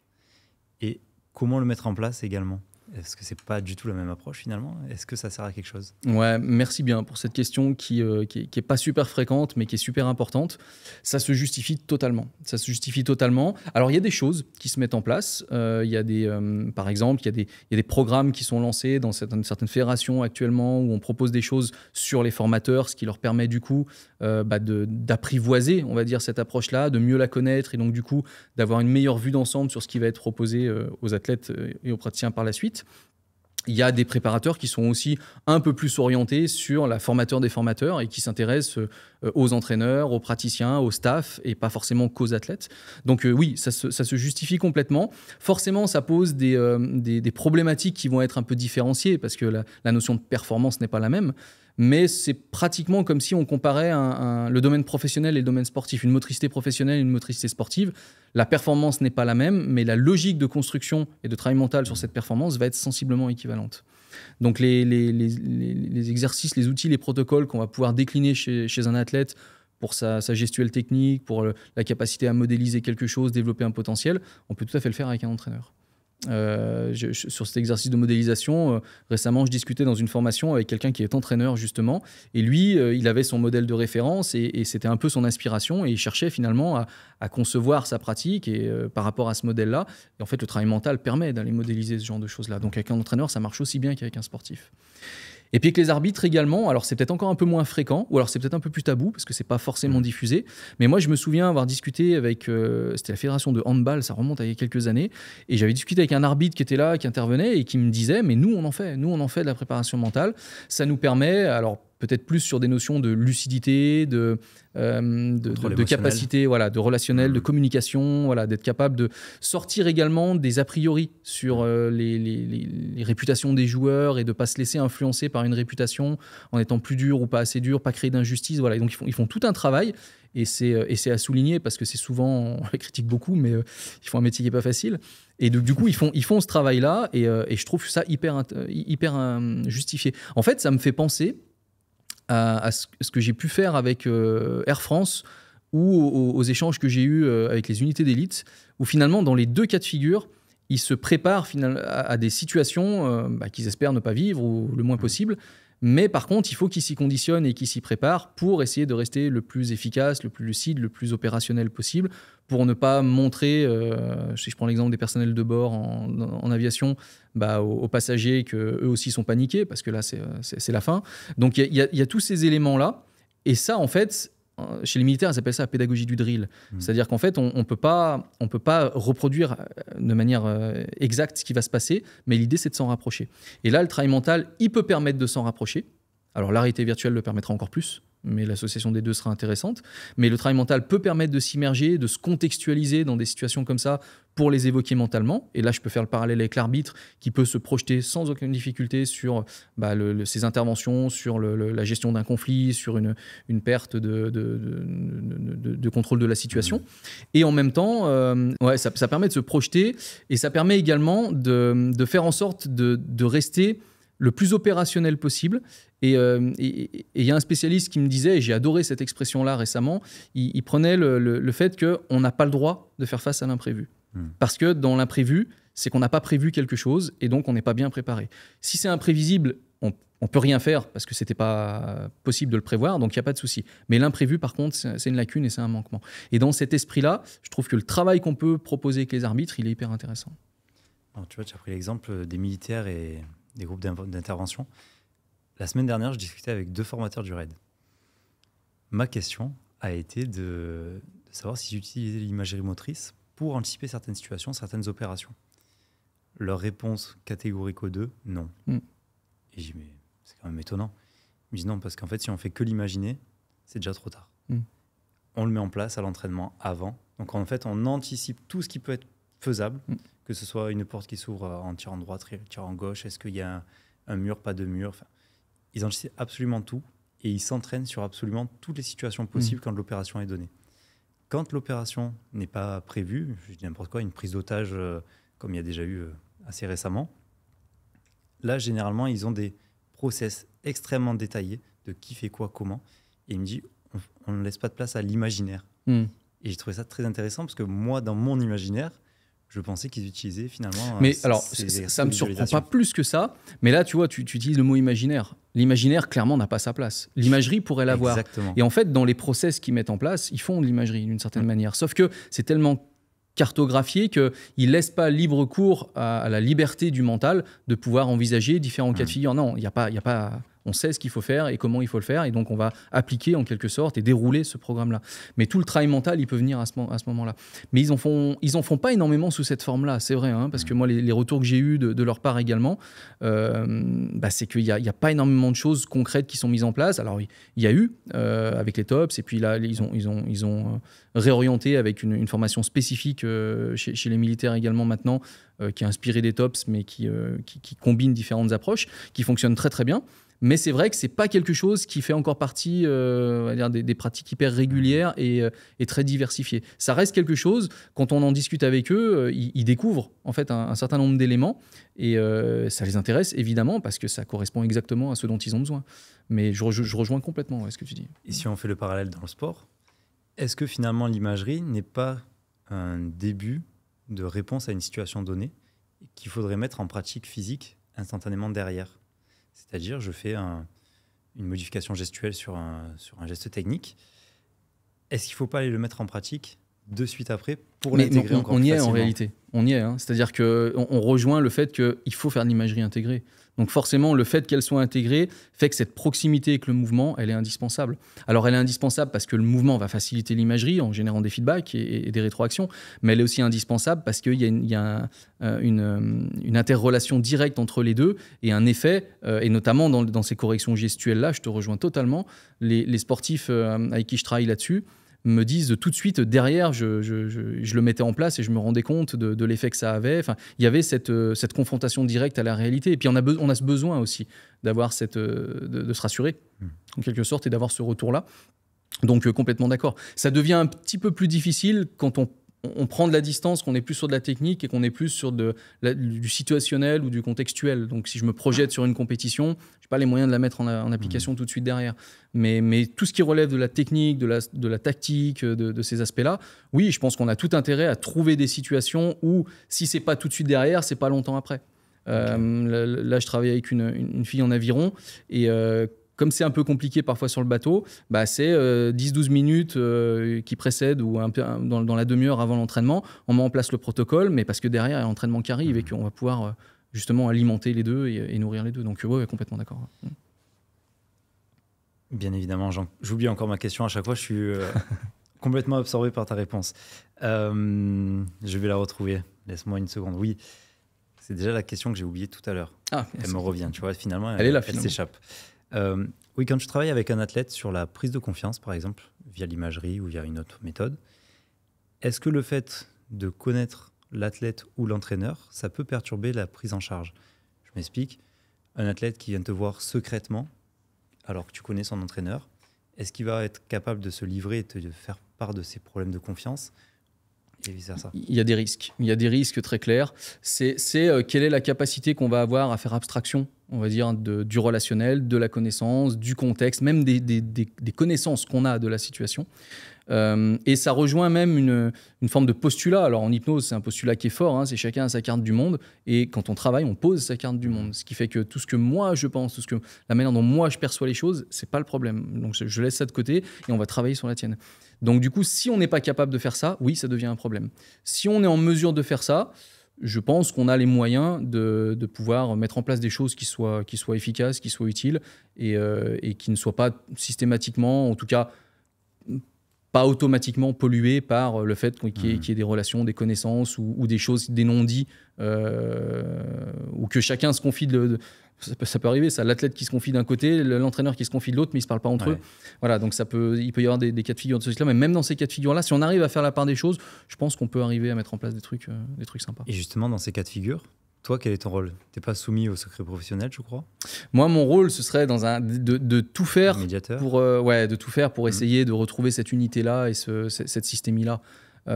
Et comment le mettre en place également? Est-ce que c'est pas du tout la même approche finalement? Est-ce que ça sert à quelque chose? Ouais, merci bien pour cette question qui est pas super fréquente, mais qui est super importante. Ça se justifie totalement. Ça se justifie totalement. Alors, il y a des choses qui se mettent en place. Il y a par exemple, il y a des programmes qui sont lancés dans certaines fédérations actuellement où on propose des choses sur les formateurs, ce qui leur permet du coup d'apprivoiser, on va dire, cette approche-là, de mieux la connaître et donc du coup d'avoir une meilleure vue d'ensemble sur ce qui va être proposé aux athlètes et aux praticiens par la suite. Il y a des préparateurs qui sont aussi un peu plus orientés sur la formateur des formateurs et qui s'intéressent aux entraîneurs, aux praticiens, au staff et pas forcément qu'aux athlètes. Donc oui, ça se justifie complètement. Forcément, ça pose des problématiques qui vont être un peu différenciées parce que la notion de performance n'est pas la même. Mais c'est pratiquement comme si on comparait le domaine professionnel et le domaine sportif. Une motricité professionnelle et une motricité sportive, la performance n'est pas la même, mais la logique de construction et de travail mental sur cette performance va être sensiblement équivalente. Donc les exercices, les outils, les protocoles qu'on va pouvoir décliner chez un athlète pour sa gestuelle technique, pour la capacité à modéliser quelque chose, développer un potentiel, on peut tout à fait le faire avec un entraîneur. Sur cet exercice de modélisation, récemment, je discutais dans une formation avec quelqu'un qui est entraîneur, justement, et lui, il avait son modèle de référence et c'était un peu son inspiration, et il cherchait finalement à concevoir sa pratique et, par rapport à ce modèle-là. Et en fait, le travail mental permet d'aller modéliser ce genre de choses-là. Donc, avec un entraîneur, ça marche aussi bien qu'avec un sportif. Et puis avec les arbitres également, alors c'est peut-être encore un peu moins fréquent, ou alors c'est peut-être un peu plus tabou, parce que c'est pas forcément diffusé, mais moi je me souviens avoir discuté avec, c'était la fédération de handball, ça remonte à il y a quelques années, et j'avais discuté avec un arbitre qui était là, qui intervenait, et qui me disait, mais nous on en fait de la préparation mentale, ça nous permet, alors peut-être plus sur des notions de lucidité, de capacité, voilà, de relationnel, de communication, voilà, d'être capable de sortir également des a priori sur les réputations des joueurs et de ne pas se laisser influencer par une réputation en étant plus dur ou pas assez dur, pas créer d'injustice. Voilà. Et donc ils font tout un travail et c'est à souligner parce que c'est souvent, on les critique beaucoup, mais ils font un métier qui n'est pas facile. Et du coup, ils font ce travail-là et je trouve ça hyper justifié. En fait, ça me fait penser à ce que j'ai pu faire avec Air France ou aux échanges que j'ai eus avec les unités d'élite, où finalement, dans les deux cas de figure, ils se préparent à des situations qu'ils espèrent ne pas vivre ou le moins possible. Mais par contre, il faut qu'ils s'y conditionnent et qu'ils s'y préparent pour essayer de rester le plus efficace, le plus lucide, le plus opérationnel possible, pour ne pas montrer, si je prends l'exemple des personnels de bord en aviation, aux passagers qu'eux aussi sont paniqués, parce que là, c'est la fin. Donc, il y a tous ces éléments-là. Et ça, en fait, chez les militaires, ils appellent ça la pédagogie du drill. C'est-à-dire qu'en fait, on peut pas reproduire de manière exacte ce qui va se passer, mais l'idée, c'est de s'en rapprocher. Et là, le travail mental, il peut permettre de s'en rapprocher. Alors, la réalité virtuelle le permettra encore plus, mais l'association des deux sera intéressante. Mais le travail mental peut permettre de s'immerger, de se contextualiser dans des situations comme ça pour les évoquer mentalement. Et là, je peux faire le parallèle avec l'arbitre qui peut se projeter sans aucune difficulté sur ses interventions, sur la gestion d'un conflit, sur une perte de contrôle de la situation. Et en même temps, ça permet de se projeter et ça permet également de faire en sorte de rester le plus opérationnel possible. Et il y a un spécialiste qui me disait, et j'ai adoré cette expression-là récemment, il prenait le fait qu'on n'a pas le droit de faire face à l'imprévu. Parce que dans l'imprévu, c'est qu'on n'a pas prévu quelque chose et donc on n'est pas bien préparé. Si c'est imprévisible, on peut rien faire parce que c'était pas possible de le prévoir, donc il n'y a pas de souci. Mais l'imprévu, par contre, c'est une lacune et c'est un manquement. Et dans cet esprit-là, je trouve que le travail qu'on peut proposer avec les arbitres, il est hyper intéressant. Alors, tu vois, tu as pris l'exemple des militaires et des groupes d'intervention. La semaine dernière, je discutais avec 2 formateurs du RAID. Ma question a été de savoir s'ils utilisaient l'imagerie motrice pour anticiper certaines situations, certaines opérations. Leur réponse catégorique aux 2, non. Et j'ai dit, mais c'est quand même étonnant. Ils me disent non, parce qu'en fait, si on fait que l'imaginer, c'est déjà trop tard. On le met en place à l'entraînement avant. Donc en fait, on anticipe tout ce qui peut être faisable, que ce soit une porte qui s'ouvre en tirant droite, tirant gauche, est-ce qu'il y a un mur, pas de mur. Enfin, ils anticipent absolument tout et ils s'entraînent sur absolument toutes les situations possibles quand l'opération est donnée. Quand l'opération n'est pas prévue, je dis n'importe quoi, une prise d'otage comme il y a déjà eu assez récemment, là, généralement, ils ont des process extrêmement détaillés de qui fait quoi, comment. Et il me dit, on ne laisse pas de place à l'imaginaire. Et j'ai trouvé ça très intéressant parce que moi, dans mon imaginaire, je pensais qu'ils utilisaient finalement... Mais alors, ça ne me surprend pas plus que ça. Mais là, tu vois, tu utilises le mot imaginaire. L'imaginaire, clairement, n'a pas sa place. L'imagerie pourrait l'avoir. Exactement. Et en fait, dans les process qu'ils mettent en place, ils font de l'imagerie d'une certaine manière. Sauf que c'est tellement cartographié qu'ils ne laissent pas libre cours à la liberté du mental de pouvoir envisager différents cas de figure. Non, il n'y a pas... On sait ce qu'il faut faire et comment il faut le faire, et donc on va appliquer en quelque sorte et dérouler ce programme-là. Mais tout le travail mental, il peut venir à ce moment-là. Mais ils en font pas énormément sous cette forme-là, c'est vrai, parce que moi, les retours que j'ai eus de leur part également, c'est qu'il n'y a pas énormément de choses concrètes qui sont mises en place. Alors, il y a eu avec les TOPS, et puis là, ils ont réorienté avec une formation spécifique chez les militaires également maintenant, qui est inspirée des TOPS, mais qui combine différentes approches, qui fonctionnent très très bien. Mais c'est vrai que ce n'est pas quelque chose qui fait encore partie on va dire des pratiques hyper régulières et très diversifiées. Ça reste quelque chose, quand on en discute avec eux, ils découvrent en fait un certain nombre d'éléments et ça les intéresse évidemment parce que ça correspond exactement à ce dont ils ont besoin. Mais je rejoins complètement ce que tu dis. Et si on fait le parallèle dans le sport, est-ce que finalement l'imagerie n'est pas un début de réponse à une situation donnée qu'il faudrait mettre en pratique physique instantanément derrière ? C'est-à-dire, je fais une modification gestuelle sur un geste technique. Est-ce qu'il ne faut pas aller le mettre en pratique de suite après pour l'intégrer encore plus facilement ? On y est en réalité. On y est. C'est-à-dire qu'on rejoint le fait qu'il faut faire de l'imagerie intégrée. Donc forcément, le fait qu'elle soit intégrée fait que cette proximité avec le mouvement, elle est indispensable. Alors elle est indispensable parce que le mouvement va faciliter l'imagerie en générant des feedbacks et des rétroactions, mais elle est aussi indispensable parce qu'il y a une interrelation directe entre les deux et un effet, et notamment dans ces corrections gestuelles-là, je te rejoins totalement. Les sportifs avec qui je travaille là-dessus me disent tout de suite, derrière, je le mettais en place et je me rendais compte de l'effet que ça avait. Enfin, il y avait cette confrontation directe à la réalité. Et puis, on a ce besoin aussi d'avoir de se rassurer, en quelque sorte, et d'avoir ce retour-là. Donc, complètement d'accord. Ça devient un petit peu plus difficile quand on prend de la distance, qu'on est plus sur de la technique et qu'on est plus sur du situationnel ou du contextuel. Donc, si je me projette sur une compétition, je n'ai pas les moyens de la mettre en application tout de suite derrière. Mais tout ce qui relève de la technique, de la tactique, de ces aspects-là, oui, je pense qu'on a tout intérêt à trouver des situations où, si ce n'est pas tout de suite derrière, ce n'est pas longtemps après. Là, je travaille avec une fille en aviron et comme c'est un peu compliqué parfois sur le bateau, c'est 10-12 minutes qui précèdent ou un peu dans la demi-heure avant l'entraînement. On met en place le protocole, mais parce que derrière, il y a l'entraînement qui arrive et qu'on va pouvoir justement alimenter les deux et nourrir les deux. Donc, ouais, complètement d'accord. Bien évidemment, j'oublie encore ma question à chaque fois. Je suis complètement absorbé par ta réponse. Je vais la retrouver. Laisse-moi une seconde. Oui, c'est déjà la question que j'ai oubliée tout à l'heure. Elle me revient. Tu vois, finalement, elle est là, elle s'échappe. Oui, quand je travaille avec un athlète sur la prise de confiance, par exemple, via l'imagerie ou via une autre méthode, est-ce que le fait de connaître l'athlète ou l'entraîneur, ça peut perturber la prise en charge ? Je m'explique. Un athlète qui vient te voir secrètement, alors que tu connais son entraîneur, est-ce qu'il va être capable de se livrer et de faire part de ses problèmes de confiance ? Et vice-versa. Il y a des risques. Il y a des risques très clairs. C'est quelle est la capacité qu'on va avoir à faire abstraction, on va dire, du relationnel, de la connaissance, du contexte, même des connaissances qu'on a de la situation. Et ça rejoint même une forme de postulat. Alors en hypnose, c'est un postulat qui est fort, hein, c'est chacun a sa carte du monde. Et quand on travaille, on pose sa carte du monde. Ce qui fait que tout ce que moi je pense, la manière dont moi je perçois les choses, c'est pas le problème. Donc je laisse ça de côté et on va travailler sur la tienne. Donc du coup, si on n'est pas capable de faire ça, oui, ça devient un problème. Si on est en mesure de faire ça, je pense qu'on a les moyens de pouvoir mettre en place des choses qui soient efficaces, qui soient utiles et qui ne soient pas systématiquement, en tout cas pas automatiquement polluées par le fait qu'il y ait des relations, des connaissances ou des choses, des non-dits, ou que chacun se confie ça peut arriver, ça, l'athlète qui se confie d'un côté, l'entraîneur qui se confie de l'autre, mais ils ne se parlent pas entre eux. Voilà, donc il peut y avoir des cas de figure de ce type-là, mais même dans ces cas de figure-là, si on arrive à faire la part des choses, je pense qu'on peut arriver à mettre en place des trucs sympas. Et justement, dans ces cas de figure, toi, quel est ton rôle? Tu n'es pas soumis au secret professionnel, je crois? Moi, mon rôle, ce serait de tout faire de tout faire pour essayer de retrouver cette unité-là et cette systémie-là.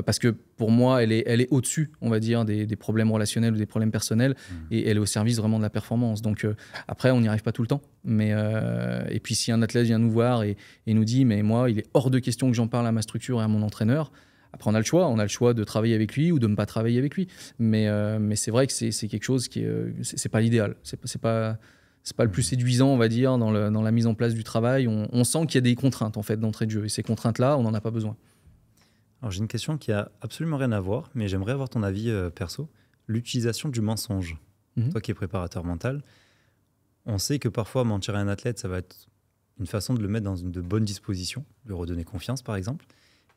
Parce que pour moi, elle est au-dessus, on va dire, des problèmes relationnels ou des problèmes personnels, et elle est au service vraiment de la performance. Donc après, on n'y arrive pas tout le temps. Et puis si un athlète vient nous voir et nous dit « mais moi, il est hors de question que j'en parle à ma structure et à mon entraîneur », après, on a le choix de travailler avec lui ou de ne pas travailler avec lui. Mais c'est vrai que c'est quelque chose qui c'est pas l'idéal. C'est pas le plus séduisant, on va dire, dans la mise en place du travail. On sent qu'il y a des contraintes en fait d'entrée de jeu. Et ces contraintes-là, on n'en a pas besoin. Alors j'ai une question qui a absolument rien à voir, mais j'aimerais avoir ton avis perso. L'utilisation du mensonge. Toi qui es préparateur mental, on sait que parfois mentir à un athlète, ça va être une façon de le mettre dans de bonnes dispositions, lui redonner confiance par exemple.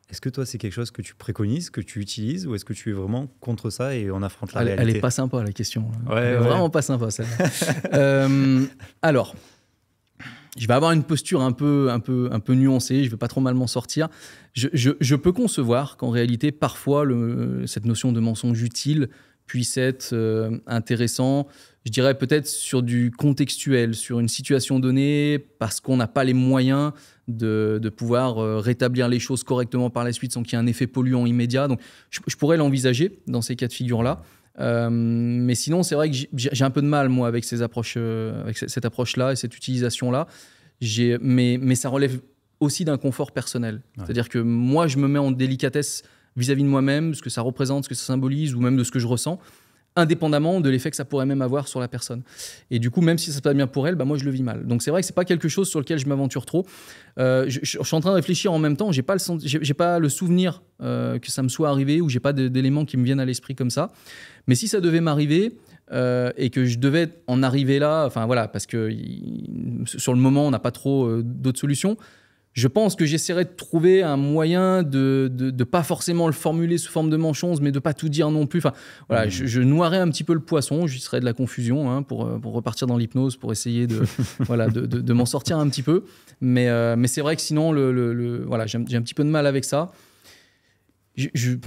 Est-ce que toi c'est quelque chose que tu préconises, que tu utilises, ou est-ce que tu es vraiment contre ça et on affronte la réalité? Elle est pas sympa la question. Elle est vraiment pas sympa celle-là. Alors, je vais avoir une posture un peu nuancée, je ne vais pas trop mal m'en sortir. Je peux concevoir qu'en réalité, parfois, cette notion de mensonge utile puisse être intéressant, je dirais peut-être sur du contextuel, sur une situation donnée, parce qu'on n'a pas les moyens de pouvoir rétablir les choses correctement par la suite sans qu'il y ait un effet polluant immédiat. Donc, je pourrais l'envisager dans ces cas de figure-là. Mais sinon, c'est vrai que j'ai un peu de mal, moi, avec cette approche-là et cette utilisation-là. Mais ça relève aussi d'un confort personnel. Ouais. C'est-à-dire que moi, je me mets en délicatesse vis-à-vis de moi-même, ce que ça représente, ce que ça symbolise, ou même de ce que je ressens, indépendamment de l'effet que ça pourrait même avoir sur la personne. Et du coup, même si ça se passe bien pour elle, moi, je le vis mal. Donc, c'est vrai que ce n'est pas quelque chose sur lequel je m'aventure trop. Je suis en train de réfléchir en même temps. Je n'ai pas le souvenir que ça me soit arrivé, ou je n'ai pas d'éléments qui me viennent à l'esprit comme ça. Mais si ça devait m'arriver, et que je devais en arriver là, enfin voilà, parce que sur le moment, on n'a pas trop d'autres solutions, je pense que j'essaierai de trouver un moyen de pas forcément le formuler sous forme de mensonge, mais de pas tout dire non plus. Enfin, voilà, je noierais un petit peu le poisson, j'y serais de la confusion pour repartir dans l'hypnose, pour essayer de m'en sortir un petit peu. Mais c'est vrai que sinon, voilà, j'ai un petit peu de mal avec ça. Il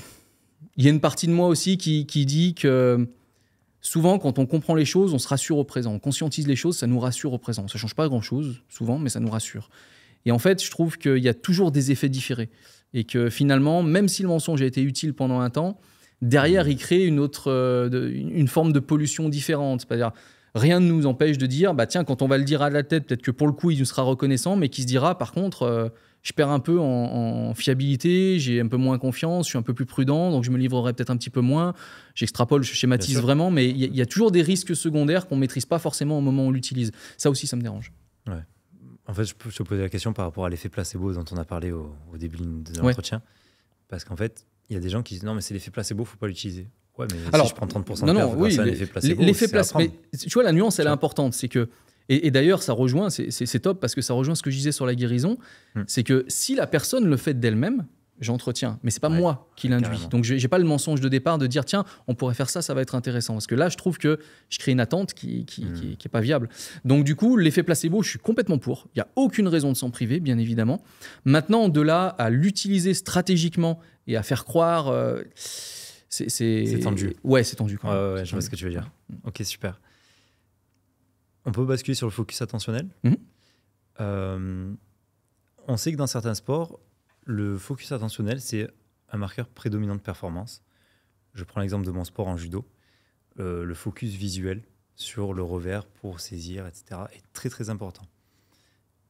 y a une partie de moi aussi qui dit que souvent, quand on comprend les choses, on se rassure au présent. On conscientise les choses, ça nous rassure au présent. Ça ne change pas grand-chose, souvent, mais ça nous rassure. Et en fait, je trouve qu'il y a toujours des effets différés. Et que finalement, même si le mensonge a été utile pendant un temps, derrière, il crée une forme de pollution différente. C'est-à-dire, rien ne nous empêche de dire, bah, tiens, quand on va le dire à la tête, peut-être que pour le coup, il nous sera reconnaissant, mais qui se dira, par contre, je perds un peu en fiabilité, j'ai un peu moins confiance, je suis un peu plus prudent, donc je me livrerai peut-être un petit peu moins. J'extrapole, je schématise vraiment, mais il y a toujours des risques secondaires qu'on ne maîtrise pas forcément au moment où on l'utilise. Ça aussi, ça me dérange. Ouais. En fait, je te posais la question par rapport à l'effet placebo dont on a parlé au début de l'entretien. Parce qu'en fait, il y a des gens qui disent non, mais c'est l'effet placebo, il ne faut pas l'utiliser. Ouais, mais alors, si je prends 30% de perte grâce à l'effet placebo, mais tu vois, la nuance, elle est importante. C'est que, et d'ailleurs, ça rejoint, c'est top parce que ça rejoint ce que je disais sur la guérison. C'est que si la personne le fait d'elle-même, j'entretiens, mais c'est pas moi qui l'induis. Carrément. Donc j'ai pas le mensonge de départ de dire tiens, on pourrait faire ça, ça va être intéressant. Parce que là, je trouve que je crée une attente qui est pas viable. Donc du coup, l'effet placebo, je suis complètement pour. Il y a aucune raison de s'en priver, bien évidemment. Maintenant, de là à l'utiliser stratégiquement et à faire croire, c'est tendu. Ouais, c'est tendu quand même. Ouais, je vois ce que tu veux dire. Ok, super. On peut basculer sur le focus attentionnel. On sait que dans certains sports, le focus attentionnel, c'est un marqueur prédominant de performance. Je prends l'exemple de mon sport en judo. Le focus visuel sur le revers pour saisir, etc. est très, très important.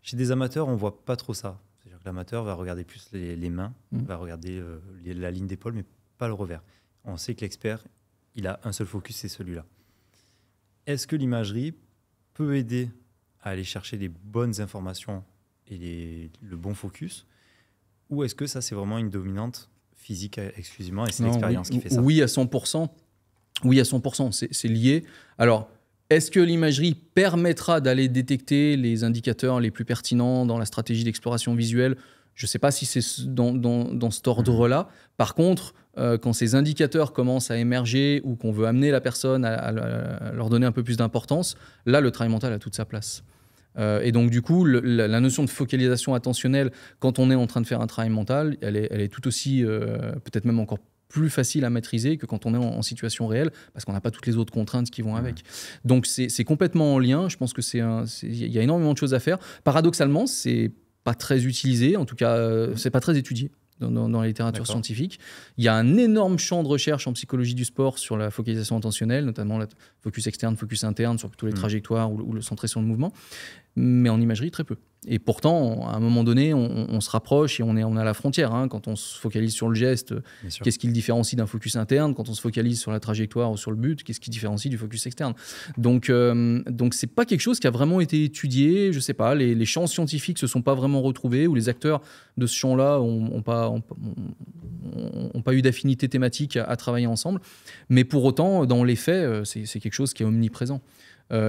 Chez des amateurs, on ne voit pas trop ça. C'est-à-dire L'amateur va regarder plus les mains, va regarder la ligne d'épaule, mais pas le revers. On sait que l'expert, il a un seul focus, c'est celui-là. Est-ce que l'imagerie peut aider à aller chercher les bonnes informations et le bon focus, ou est-ce que ça, c'est vraiment une dominante physique exclusivement et c'est l'expérience qui fait ça? Oui, à 100%. Oui, à 100%, c'est lié. Alors, est-ce que l'imagerie permettra d'aller détecter les indicateurs les plus pertinents dans la stratégie d'exploration visuelle? Je ne sais pas si c'est dans cet ordre-là. Par contre, quand ces indicateurs commencent à émerger ou qu'on veut amener la personne à leur donner un peu plus d'importance, là, le travail mental a toute sa place. Et donc, du coup, la notion de focalisation attentionnelle, quand on est en train de faire un travail mental, elle est tout aussi, peut-être même encore plus facile à maîtriser que quand on est en situation réelle, parce qu'on n'a pas toutes les autres contraintes qui vont avec. Donc, c'est complètement en lien. Je pense qu'il y a énormément de choses à faire. Paradoxalement, c'est pas très utilisé, en tout cas, c'est pas très étudié dans la littérature scientifique. Il y a un énorme champ de recherche en psychologie du sport sur la focalisation attentionnelle, notamment le focus externe, focus interne, sur plutôt les trajectoires ou le centré sur le mouvement, mais en imagerie, très peu. Et pourtant, à un moment donné, on se rapproche et on est à la frontière. Quand on se focalise sur le geste, qu'est-ce qui le différencie d'un focus interne? Quand on se focalise sur la trajectoire ou sur le but, qu'est-ce qui différencie du focus externe? Donc c'est pas quelque chose qui a vraiment été étudié. Je sais pas, les champs scientifiques se sont pas vraiment retrouvés, ou les acteurs de ce champ-là ont pas eu d'affinité thématique à travailler ensemble. Mais pour autant, dans les faits, c'est quelque chose qui est omniprésent.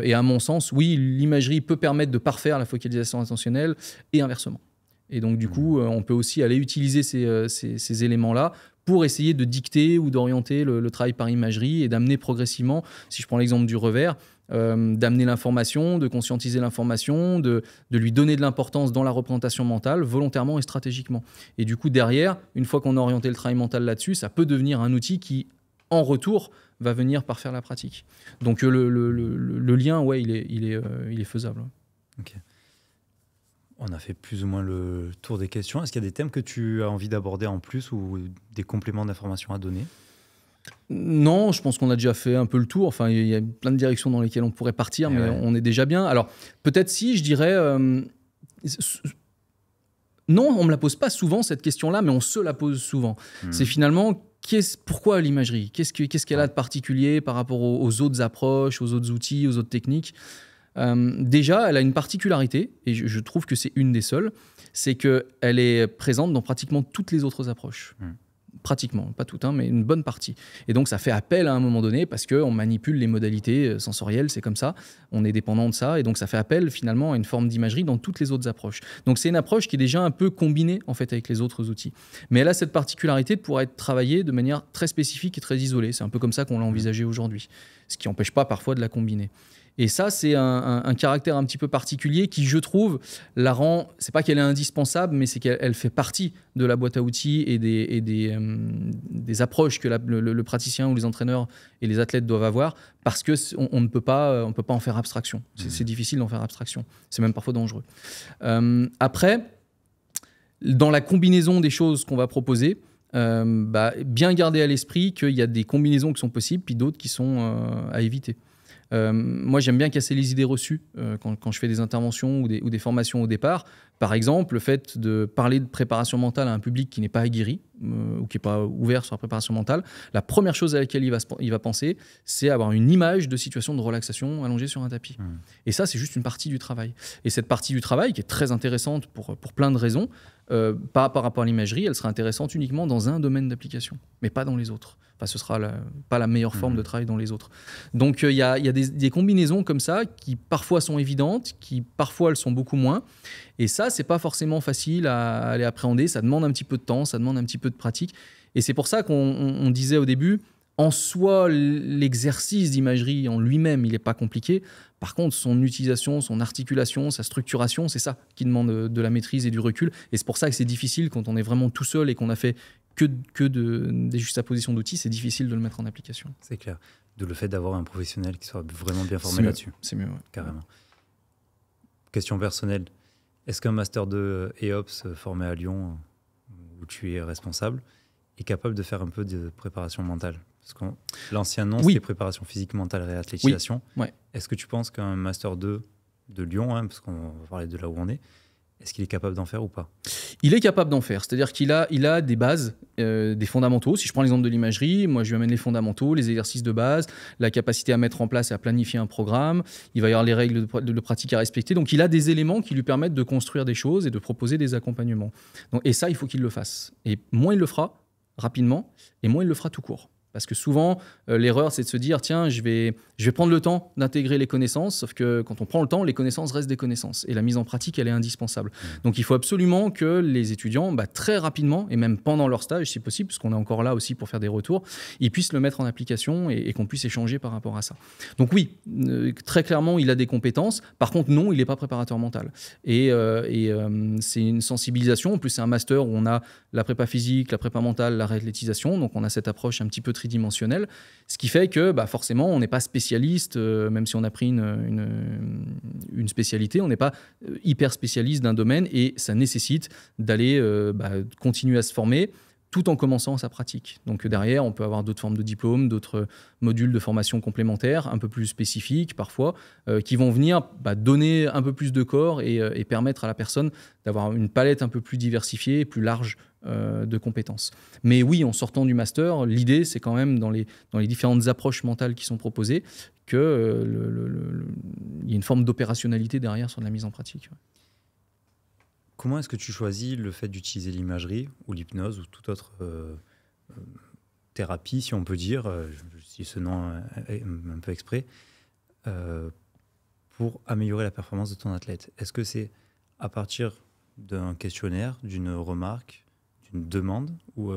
Et à mon sens, oui, l'imagerie peut permettre de parfaire la focalisation attentionnelle et inversement. Et donc, du coup, on peut aussi aller utiliser ces éléments-là pour essayer de dicter ou d'orienter le travail par imagerie et d'amener progressivement, si je prends l'exemple du revers, d'amener l'information, de conscientiser l'information, de lui donner de l'importance dans la représentation mentale, volontairement et stratégiquement. Et du coup, derrière, une fois qu'on a orienté le travail mental là-dessus, ça peut devenir un outil qui, en retour, va venir parfaire la pratique. Donc le lien, ouais, il est faisable. Ok. On a fait plus ou moins le tour des questions. Est-ce qu'il y a des thèmes que tu as envie d'aborder en plus ou des compléments d'informations à donner? Non, je pense qu'on a déjà fait un peu le tour. Enfin, il y a plein de directions dans lesquelles on pourrait partir, mais on est déjà bien. Alors, peut-être si, je dirais... non, on ne me la pose pas souvent, cette question-là, mais on se la pose souvent. C'est finalement... Pourquoi l'imagerie? Qu'est-ce qu'elle a de particulier par rapport aux autres approches, aux autres outils, aux autres techniques? Déjà, elle a une particularité, et je trouve que c'est une des seules, c'est qu'elle est présente dans pratiquement toutes les autres approches. Pratiquement, pas toutes, mais une bonne partie. Et donc, ça fait appel à un moment donné parce qu'on manipule les modalités sensorielles, c'est comme ça, on est dépendant de ça, et donc ça fait appel finalement à une forme d'imagerie dans toutes les autres approches. Donc, c'est une approche qui est déjà un peu combinée en fait avec les autres outils. Mais elle a cette particularité de pouvoir être travaillée de manière très spécifique et très isolée. C'est un peu comme ça qu'on l'a envisagé aujourd'hui, ce qui n'empêche pas parfois de la combiner. Et ça, c'est un caractère un petit peu particulier qui, je trouve, la rend... C'est pas qu'elle est indispensable, mais c'est qu'elle fait partie de la boîte à outils et des approches que le praticien ou les entraîneurs et les athlètes doivent avoir, parce qu'on ne peut pas en faire abstraction. C'est difficile d'en faire abstraction. C'est même parfois dangereux. Après, dans la combinaison des choses qu'on va proposer, bien garder à l'esprit qu'il y a des combinaisons qui sont possibles, puis d'autres qui sont à éviter. Moi, j'aime bien casser les idées reçues quand je fais des interventions ou des formations au départ. Par exemple, le fait de parler de préparation mentale à un public qui n'est pas aguerri ou qui n'est pas ouvert sur la préparation mentale, la première chose à laquelle il va penser, c'est avoir une image de situation de relaxation allongée sur un tapis. Et ça, c'est juste une partie du travail. Et cette partie du travail, qui est très intéressante pour plein de raisons, par rapport à l'imagerie, elle sera intéressante uniquement dans un domaine d'application, mais pas dans les autres. Enfin, ce ne sera pas la meilleure forme de travail dans les autres. Donc, il y a des combinaisons comme ça qui parfois sont évidentes, qui parfois elles sont beaucoup moins. Et ça, ce n'est pas forcément facile à aller appréhender. Ça demande un petit peu de temps, ça demande un petit peu de pratique. Et c'est pour ça qu'on disait au début, en soi, l'exercice d'imagerie en lui-même, il n'est pas compliqué. Par contre, son utilisation, son articulation, sa structuration, c'est ça qui demande de la maîtrise et du recul. Et c'est pour ça que c'est difficile quand on est vraiment tout seul et qu'on a fait que des juxtapositions d'outils, c'est difficile de le mettre en application. C'est clair. De le fait d'avoir un professionnel qui soit vraiment bien formé là-dessus. C'est mieux, ouais. Carrément. Question personnelle. Est-ce qu'un Master 2 EOPS formé à Lyon, où tu es responsable, est capable de faire un peu de préparation mentale? Parce que l'ancien nom, c'était préparation physique, mentale, réathlétisation. Oui. Ouais. Est-ce que tu penses qu'un Master 2 de Lyon, parce qu'on va parler de là où on est est-ce qu'il est capable d'en faire ou pas? Il est capable d'en faire, c'est-à-dire qu'il a des bases, des fondamentaux. Si je prends l'exemple de l'imagerie, moi je lui amène les fondamentaux, les exercices de base, la capacité à mettre en place et à planifier un programme. Il va y avoir les règles de pratique à respecter. Donc il a des éléments qui lui permettent de construire des choses et de proposer des accompagnements. Et ça, il faut qu'il le fasse. Et moins il le fera rapidement, et moins il le fera tout court. Parce que souvent, l'erreur, c'est de se dire, tiens, je vais prendre le temps d'intégrer les connaissances, sauf que quand on prend le temps, les connaissances restent des connaissances. Et la mise en pratique, elle est indispensable. Donc, il faut absolument que les étudiants, très rapidement, et même pendant leur stage, si possible, parce qu'on est encore là aussi pour faire des retours, ils puissent le mettre en application et qu'on puisse échanger par rapport à ça. Donc oui, très clairement, il a des compétences. Par contre, non, il n'est pas préparateur mental. Et c'est une sensibilisation. En plus, c'est un master où on a la prépa physique, la prépa mentale, la réathlétisation. Donc, on a cette approche un petit peu tridimensionnelle. Ce qui fait que forcément, on n'est pas spécialiste, même si on a pris une spécialité, on n'est pas hyper spécialiste d'un domaine et ça nécessite d'aller continuer à se former tout en commençant sa pratique. Donc derrière, on peut avoir d'autres formes de diplômes, d'autres modules de formation complémentaires, un peu plus spécifiques parfois, qui vont venir donner un peu plus de corps et permettre à la personne d'avoir une palette un peu plus diversifiée, plus large de compétences. Mais oui, en sortant du master, l'idée, c'est quand même dans les différentes approches mentales qui sont proposées, qu'il y ait une forme d'opérationnalité derrière sur la mise en pratique. Comment est-ce que tu choisis le fait d'utiliser l'imagerie ou l'hypnose ou toute autre thérapie, si on peut dire, si ce nom est un peu exprès, pour améliorer la performance de ton athlète? Est-ce que c'est à partir d'un questionnaire, d'une remarque, d'une demande ou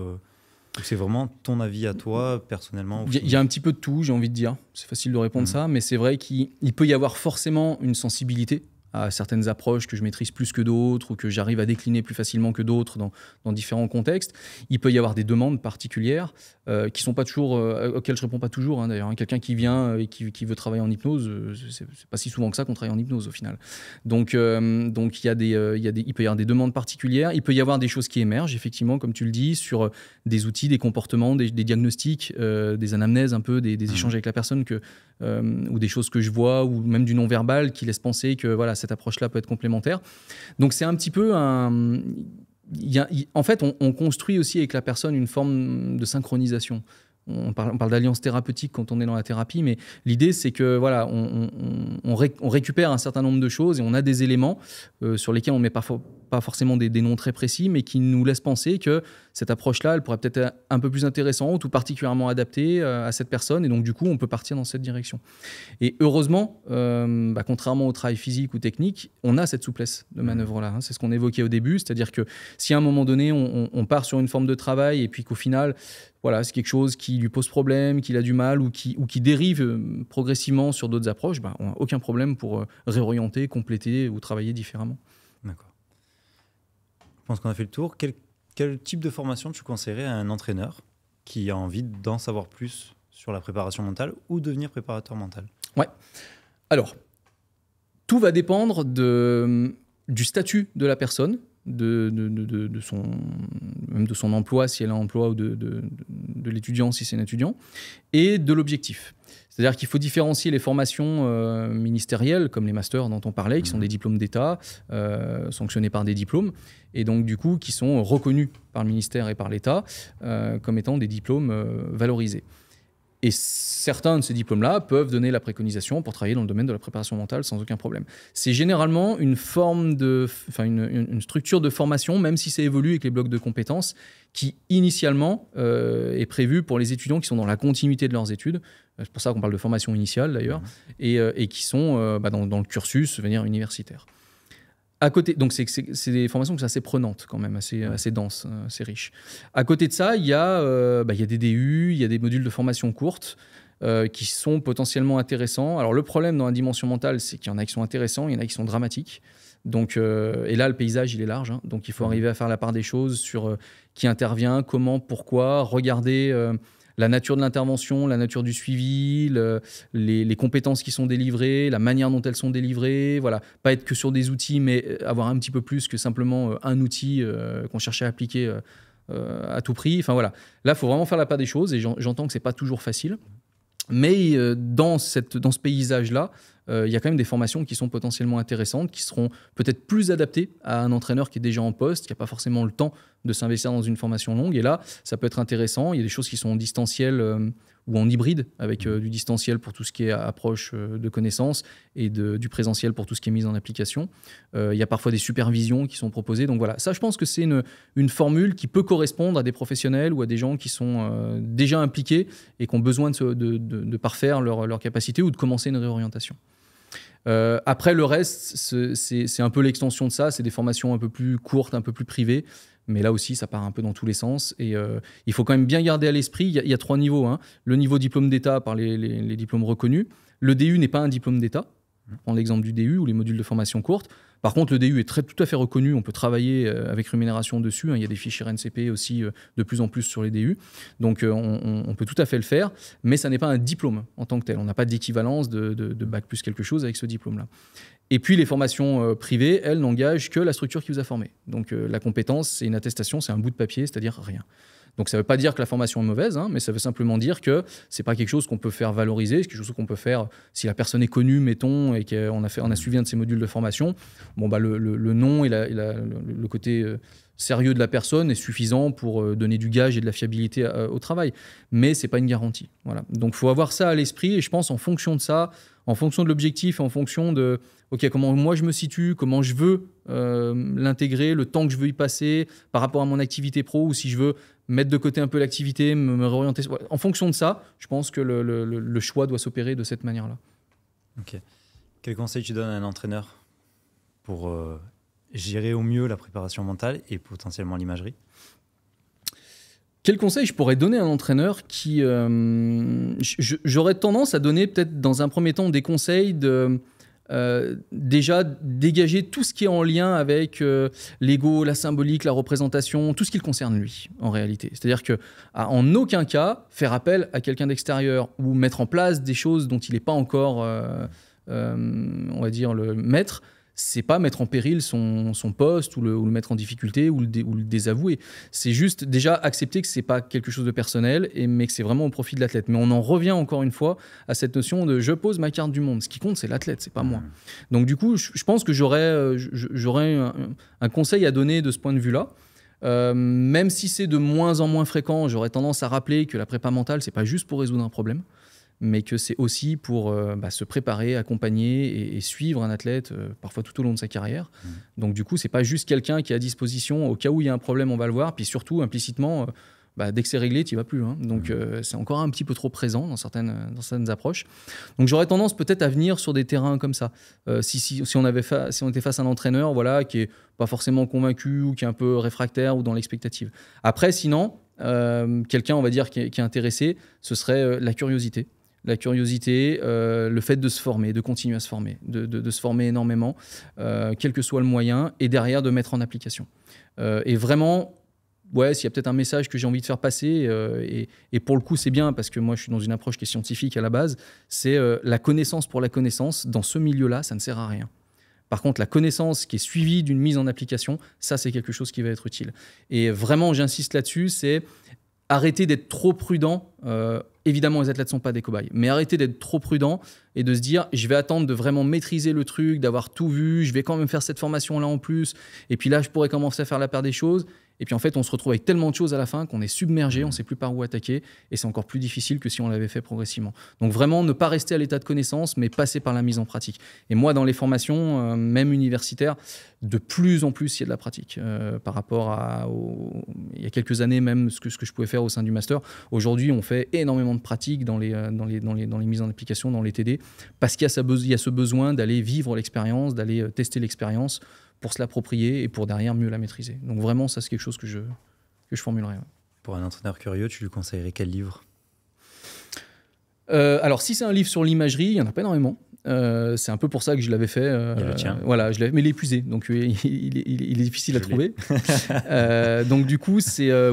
c'est vraiment ton avis à toi, personnellement? Il y a un petit peu de tout, j'ai envie de dire. C'est facile de répondre ça, mais c'est vrai qu'il peut y avoir forcément une sensibilité à certaines approches que je maîtrise plus que d'autres ou que j'arrive à décliner plus facilement que d'autres dans différents contextes. Il peut y avoir des demandes particulières qui sont pas toujours, auxquelles je réponds pas toujours. D'ailleurs, quelqu'un qui vient et qui veut travailler en hypnose, c'est pas si souvent que ça qu'on travaille en hypnose au final. Donc il peut y avoir des demandes particulières. Il peut y avoir des choses qui émergent, effectivement, comme tu le dis, sur des outils, des comportements, des diagnostics, des anamnèses un peu, des échanges avec la personne ou des choses que je vois ou même du non-verbal qui laissent penser que voilà, cette approche-là peut être complémentaire. Donc c'est un petit peu en fait, on construit aussi avec la personne une forme de synchronisation. On parle d'alliance thérapeutique quand on est dans la thérapie, mais l'idée, c'est que voilà, on récupère un certain nombre de choses et on a des éléments sur lesquels on ne met pas forcément des noms très précis, mais qui nous laissent penser que cette approche-là, elle pourrait peut-être être un peu plus intéressante ou particulièrement adaptée à cette personne. Et donc, du coup, on peut partir dans cette direction. Et heureusement, contrairement au travail physique ou technique, on a cette souplesse de manœuvre-là. C'est ce qu'on évoquait au début, c'est-à-dire que si à un moment donné, on part sur une forme de travail et puis qu'au final, voilà, c'est quelque chose qui lui pose problème, qu'il a du mal ou qui dérive progressivement sur d'autres approches, on n'a aucun problème pour réorienter, compléter ou travailler différemment. D'accord. Je pense qu'on a fait le tour. Quel type de formation tu conseillerais à un entraîneur qui a envie d'en savoir plus sur la préparation mentale ou devenir préparateur mental? Ouais. Alors, tout va dépendre du statut de la personne, de son emploi, si elle a un emploi, ou de l'étudiant, si c'est un étudiant, et de l'objectif. C'est-à-dire qu'il faut différencier les formations ministérielles, comme les masters dont on parlait, qui sont des diplômes d'État, sanctionnés par des diplômes, et donc du coup qui sont reconnus par le ministère et par l'État comme étant des diplômes valorisés. Et certains de ces diplômes-là peuvent donner la préconisation pour travailler dans le domaine de la préparation mentale sans aucun problème. C'est généralement une structure de formation, même si ça évolue avec les blocs de compétences, qui initialement est prévue pour les étudiants qui sont dans la continuité de leurs études. C'est pour ça qu'on parle de formation initiale d'ailleurs, et qui sont dans le cursus universitaire. À côté, donc c'est des formations qui sont assez prenantes quand même, assez denses, assez riches. À côté de ça, il y a des DU, il y a des modules de formation courtes qui sont potentiellement intéressants. Alors le problème dans la dimension mentale, c'est qu'il y en a qui sont intéressants, il y en a qui sont dramatiques. Donc, et là, le paysage, il est large. Donc il faut arriver à faire la part des choses sur qui intervient, comment, pourquoi, regarder la nature de l'intervention, la nature du suivi, les compétences qui sont délivrées, la manière dont elles sont délivrées. Voilà. Pas être que sur des outils, mais avoir un petit peu plus que simplement un outil qu'on cherchait à appliquer à tout prix. Enfin, voilà. Là, il faut vraiment faire la part des choses et j'entends que ce n'est pas toujours facile. Mais dans ce paysage-là, il y a quand même des formations qui sont potentiellement intéressantes, qui seront peut-être plus adaptées à un entraîneur qui est déjà en poste, qui n'a pas forcément le temps de s'investir dans une formation longue. Et là, ça peut être intéressant. Il y a des choses qui sont en distanciel ou en hybride, avec du distanciel pour tout ce qui est approche de connaissances et du présentiel pour tout ce qui est mise en application. Il y a parfois des supervisions qui sont proposées. Donc voilà, ça, je pense que c'est une formule qui peut correspondre à des professionnels ou à des gens qui sont déjà impliqués et qui ont besoin de parfaire leur capacité ou de commencer une réorientation. Après, le reste, c'est un peu l'extension de ça. C'est des formations un peu plus courtes, un peu plus privées. Mais là aussi, ça part un peu dans tous les sens. Et il faut quand même bien garder à l'esprit, il y a 3 niveaux. Hein. Le niveau diplôme d'État par les diplômes reconnus. Le DU n'est pas un diplôme d'État. Prends l'exemple du DU ou les modules de formation courte. Par contre, le DU est tout à fait reconnu. On peut travailler avec rémunération dessus. Hein. Il y a des fiches RNCP aussi de plus en plus sur les DU. Donc, on peut tout à fait le faire. Mais ça n'est pas un diplôme en tant que tel. On n'a pas d'équivalence de bac plus quelque chose avec ce diplôme-là. Et puis, les formations privées, elles, n'engagent que la structure qui vous a formé. Donc, la compétence, c'est une attestation, c'est un bout de papier, c'est-à-dire rien. Donc, ça ne veut pas dire que la formation est mauvaise, hein, mais ça veut simplement dire que ce n'est pas quelque chose qu'on peut faire valoriser, c'est quelque chose qu'on peut faire si la personne est connue, mettons, et qu'on a suivi un de ces modules de formation. Bon, bah, le nom et le côté sérieux de la personne est suffisant pour donner du gage et de la fiabilité au travail. Mais ce n'est pas une garantie. Voilà. Donc, il faut avoir ça à l'esprit, et je pense en fonction de ça, en fonction de l'objectif, en fonction de comment moi je me situe, comment je veux l'intégrer, le temps que je veux y passer par rapport à mon activité pro, ou si je veux mettre de côté un peu l'activité, me réorienter. En fonction de ça, je pense que le choix doit s'opérer de cette manière-là. Ok. Quel conseil tu donnes à un entraîneur pour gérer au mieux la préparation mentale et potentiellement l'imagerie ? Quel conseil je pourrais donner à un entraîneur qui... j'aurais tendance à donner peut-être dans un premier temps des conseils de... déjà dégager tout ce qui est en lien avec l'ego, la symbolique, la représentation, tout ce qui le concerne lui, en réalité. C'est-à-dire qu'en aucun cas, faire appel à quelqu'un d'extérieur ou mettre en place des choses dont il n'est pas encore, on va dire, le maître, c'est pas mettre en péril son poste ou le mettre en difficulté ou le désavouer. C'est juste déjà accepter que c'est pas quelque chose de personnel, mais que c'est vraiment au profit de l'athlète. Mais on en revient encore une fois à cette notion de je pose ma carte du monde. Ce qui compte, c'est l'athlète, c'est pas moi. Donc du coup, je pense que j'aurais un conseil à donner de ce point de vue-là. Même si c'est de moins en moins fréquent, j'aurais tendance à rappeler que la prépa mentale, c'est pas juste pour résoudre un problème, mais que c'est aussi pour se préparer, accompagner et suivre un athlète parfois tout au long de sa carrière. Donc du coup, c'est pas juste quelqu'un qui est à disposition au cas où il y a un problème, on va le voir, puis surtout implicitement, dès que c'est réglé, tu n'y vas plus. Hein. Donc c'est encore un petit peu trop présent dans certaines approches. Donc j'aurais tendance peut-être à venir sur des terrains comme ça. Si on était face à un entraîneur qui est pas forcément convaincu ou qui est un peu réfractaire ou dans l'expectative. Après, sinon, quelqu'un, on va dire, qui est intéressé, ce serait la curiosité. La curiosité, le fait de se former, de continuer à se former, de se former énormément, quel que soit le moyen, et derrière de mettre en application. Et vraiment, s'il y a peut-être un message que j'ai envie de faire passer, et pour le coup c'est bien, parce que moi je suis dans une approche qui est scientifique à la base, c'est la connaissance pour la connaissance, dans ce milieu-là, ça ne sert à rien. Par contre, la connaissance qui est suivie d'une mise en application, ça c'est quelque chose qui va être utile. Et vraiment, j'insiste là-dessus, c'est arrêter d'être trop prudent. Évidemment, les athlètes ne sont pas des cobayes, mais arrêter d'être trop prudent et de se dire je vais attendre de vraiment maîtriser le truc, d'avoir tout vu, je vais quand même faire cette formation-là en plus, et puis là, je pourrais commencer à faire la paire des choses. Et puis en fait, on se retrouve avec tellement de choses à la fin qu'on est submergé, on ne sait plus par où attaquer, et c'est encore plus difficile que si on l'avait fait progressivement. Donc vraiment, ne pas rester à l'état de connaissance, mais passer par la mise en pratique. Et moi, dans les formations, même universitaires, de plus en plus, il y a de la pratique. Par rapport il y a quelques années, même ce que je pouvais faire au sein du master, aujourd'hui, on fait énormément de pratique dans les mises en application, dans les TD, parce qu'il y a ce besoin d'aller vivre l'expérience, d'aller tester l'expérience, pour se l'approprier et pour derrière mieux la maîtriser. Donc vraiment, ça c'est quelque chose que je formulerais. Ouais. Pour un entraîneur curieux, tu lui conseillerais quel livre ? Alors si c'est un livre sur l'imagerie, il n'y en a pas énormément. C'est un peu pour ça que je l'avais fait. Il y a le tien. Voilà, mais il est épuisé, donc il est difficile à trouver. Donc du coup,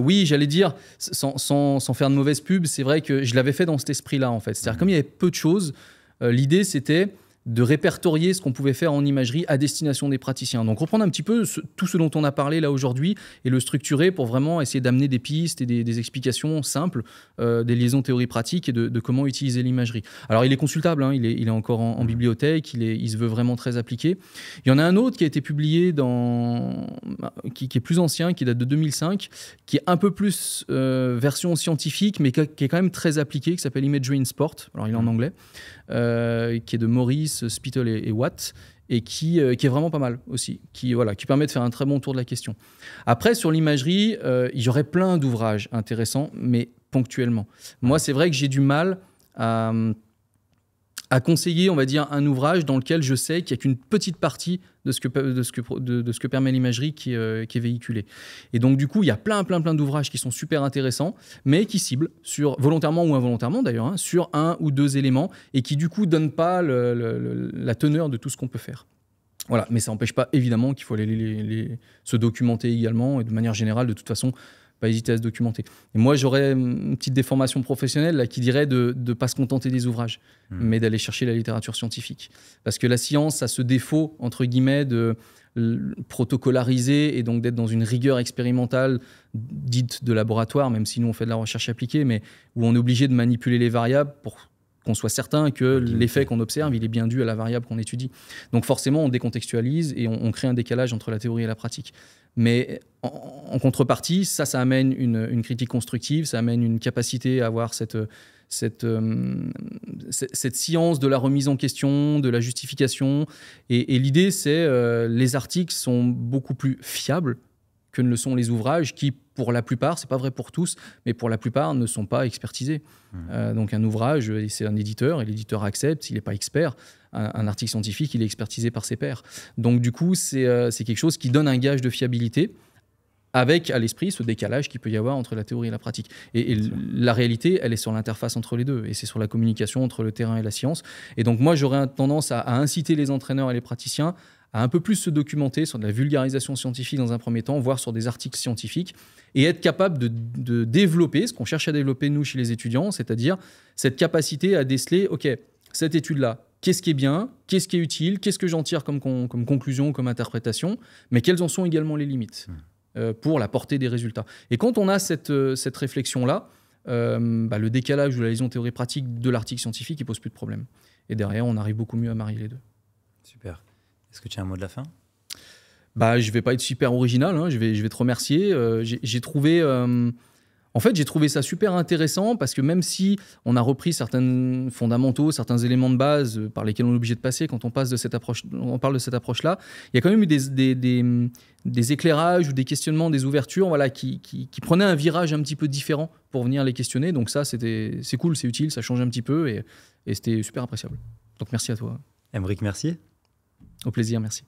oui, j'allais dire, sans faire de mauvaise pub, c'est vrai que je l'avais fait dans cet esprit-là en fait. C'est-à-dire comme il y avait peu de choses, l'idée c'était de répertorier ce qu'on pouvait faire en imagerie à destination des praticiens. Donc reprendre un petit peu tout ce dont on a parlé là aujourd'hui et le structurer pour vraiment essayer d'amener des pistes et des explications simples, des liaisons théorie-pratique et de comment utiliser l'imagerie. Alors il est consultable, hein, il est encore en bibliothèque, il se veut vraiment très appliqué. Il y en a un autre qui a été publié qui est plus ancien, qui date de 2005, qui est un peu plus version scientifique, mais qui est quand même très appliqué, qui s'appelle Imagery in Sport. Alors il est en anglais. Qui est de Maurice, Spittle et Watt, et qui est vraiment pas mal aussi, qui permet de faire un très bon tour de la question. Après, sur l'imagerie, il y aurait plein d'ouvrages intéressants, mais ponctuellement. Moi, c'est vrai que j'ai du mal à conseiller, on va dire, un ouvrage dans lequel je sais qu'il n'y a qu'une petite partie de ce que permet l'imagerie qui est véhiculée. Et donc, du coup, il y a plein d'ouvrages qui sont super intéressants, mais qui ciblent, volontairement ou involontairement d'ailleurs, hein, sur un ou deux éléments, et qui, du coup, ne donnent pas la teneur de tout ce qu'on peut faire. Voilà, mais ça n'empêche pas, évidemment, qu'il faut aller se documenter également, et de manière générale, de toute façon, pas hésiter à se documenter. Et moi, j'aurais une petite déformation professionnelle là, qui dirait de ne pas se contenter des ouvrages, mais d'aller chercher la littérature scientifique. Parce que la science a ce défaut, entre guillemets, de protocolariser et donc d'être dans une rigueur expérimentale dite de laboratoire, même si nous, on fait de la recherche appliquée, mais où on est obligé de manipuler les variables pour qu'on soit certain que l'effet qu'on observe, il est bien dû à la variable qu'on étudie. Donc forcément, on décontextualise et on crée un décalage entre la théorie et la pratique. Mais en contrepartie, ça amène une critique constructive, ça amène une capacité à avoir cette science de la remise en question, de la justification. Et l'idée, c'est les articles sont beaucoup plus fiables que ne le sont les ouvrages qui, pour la plupart, c'est pas vrai pour tous, mais pour la plupart, ne sont pas expertisés. Donc un ouvrage, c'est un éditeur, et l'éditeur accepte, s'il n'est pas expert. Un article scientifique, il est expertisé par ses pairs. Donc du coup, c'est quelque chose qui donne un gage de fiabilité, avec à l'esprit ce décalage qu'il peut y avoir entre la théorie et la pratique. Et la réalité, elle est sur l'interface entre les deux, et c'est sur la communication entre le terrain et la science. Et donc moi, j'aurais tendance à inciter les entraîneurs et les praticiens à un peu plus se documenter sur de la vulgarisation scientifique dans un premier temps, voire sur des articles scientifiques, et être capable de développer ce qu'on cherche à développer, nous, chez les étudiants, c'est-à-dire cette capacité à déceler, OK, cette étude-là, qu'est-ce qui est bien, qu'est-ce qui est utile, qu'est-ce que j'en tire comme conclusion, comme interprétation, mais quelles en sont également les limites pour la portée des résultats. Et quand on a cette réflexion-là, le décalage ou la liaison théorie-pratique de l'article scientifique, il ne pose plus de problème. Et derrière, on arrive beaucoup mieux à marier les deux. Super. Est-ce que tu as un mot de la fin ? Je ne vais pas être super original, hein. Je vais te remercier. J'ai trouvé ça super intéressant parce que même si on a repris certains fondamentaux, certains éléments de base par lesquels on est obligé de passer quand on parle de cette approche-là, il y a quand même eu des éclairages ou des questionnements, des ouvertures qui prenaient un virage un petit peu différent pour venir les questionner. Donc ça, c'est cool, c'est utile, ça change un petit peu et c'était super appréciable. Donc merci à toi. Aymeric, merci. Au plaisir, merci.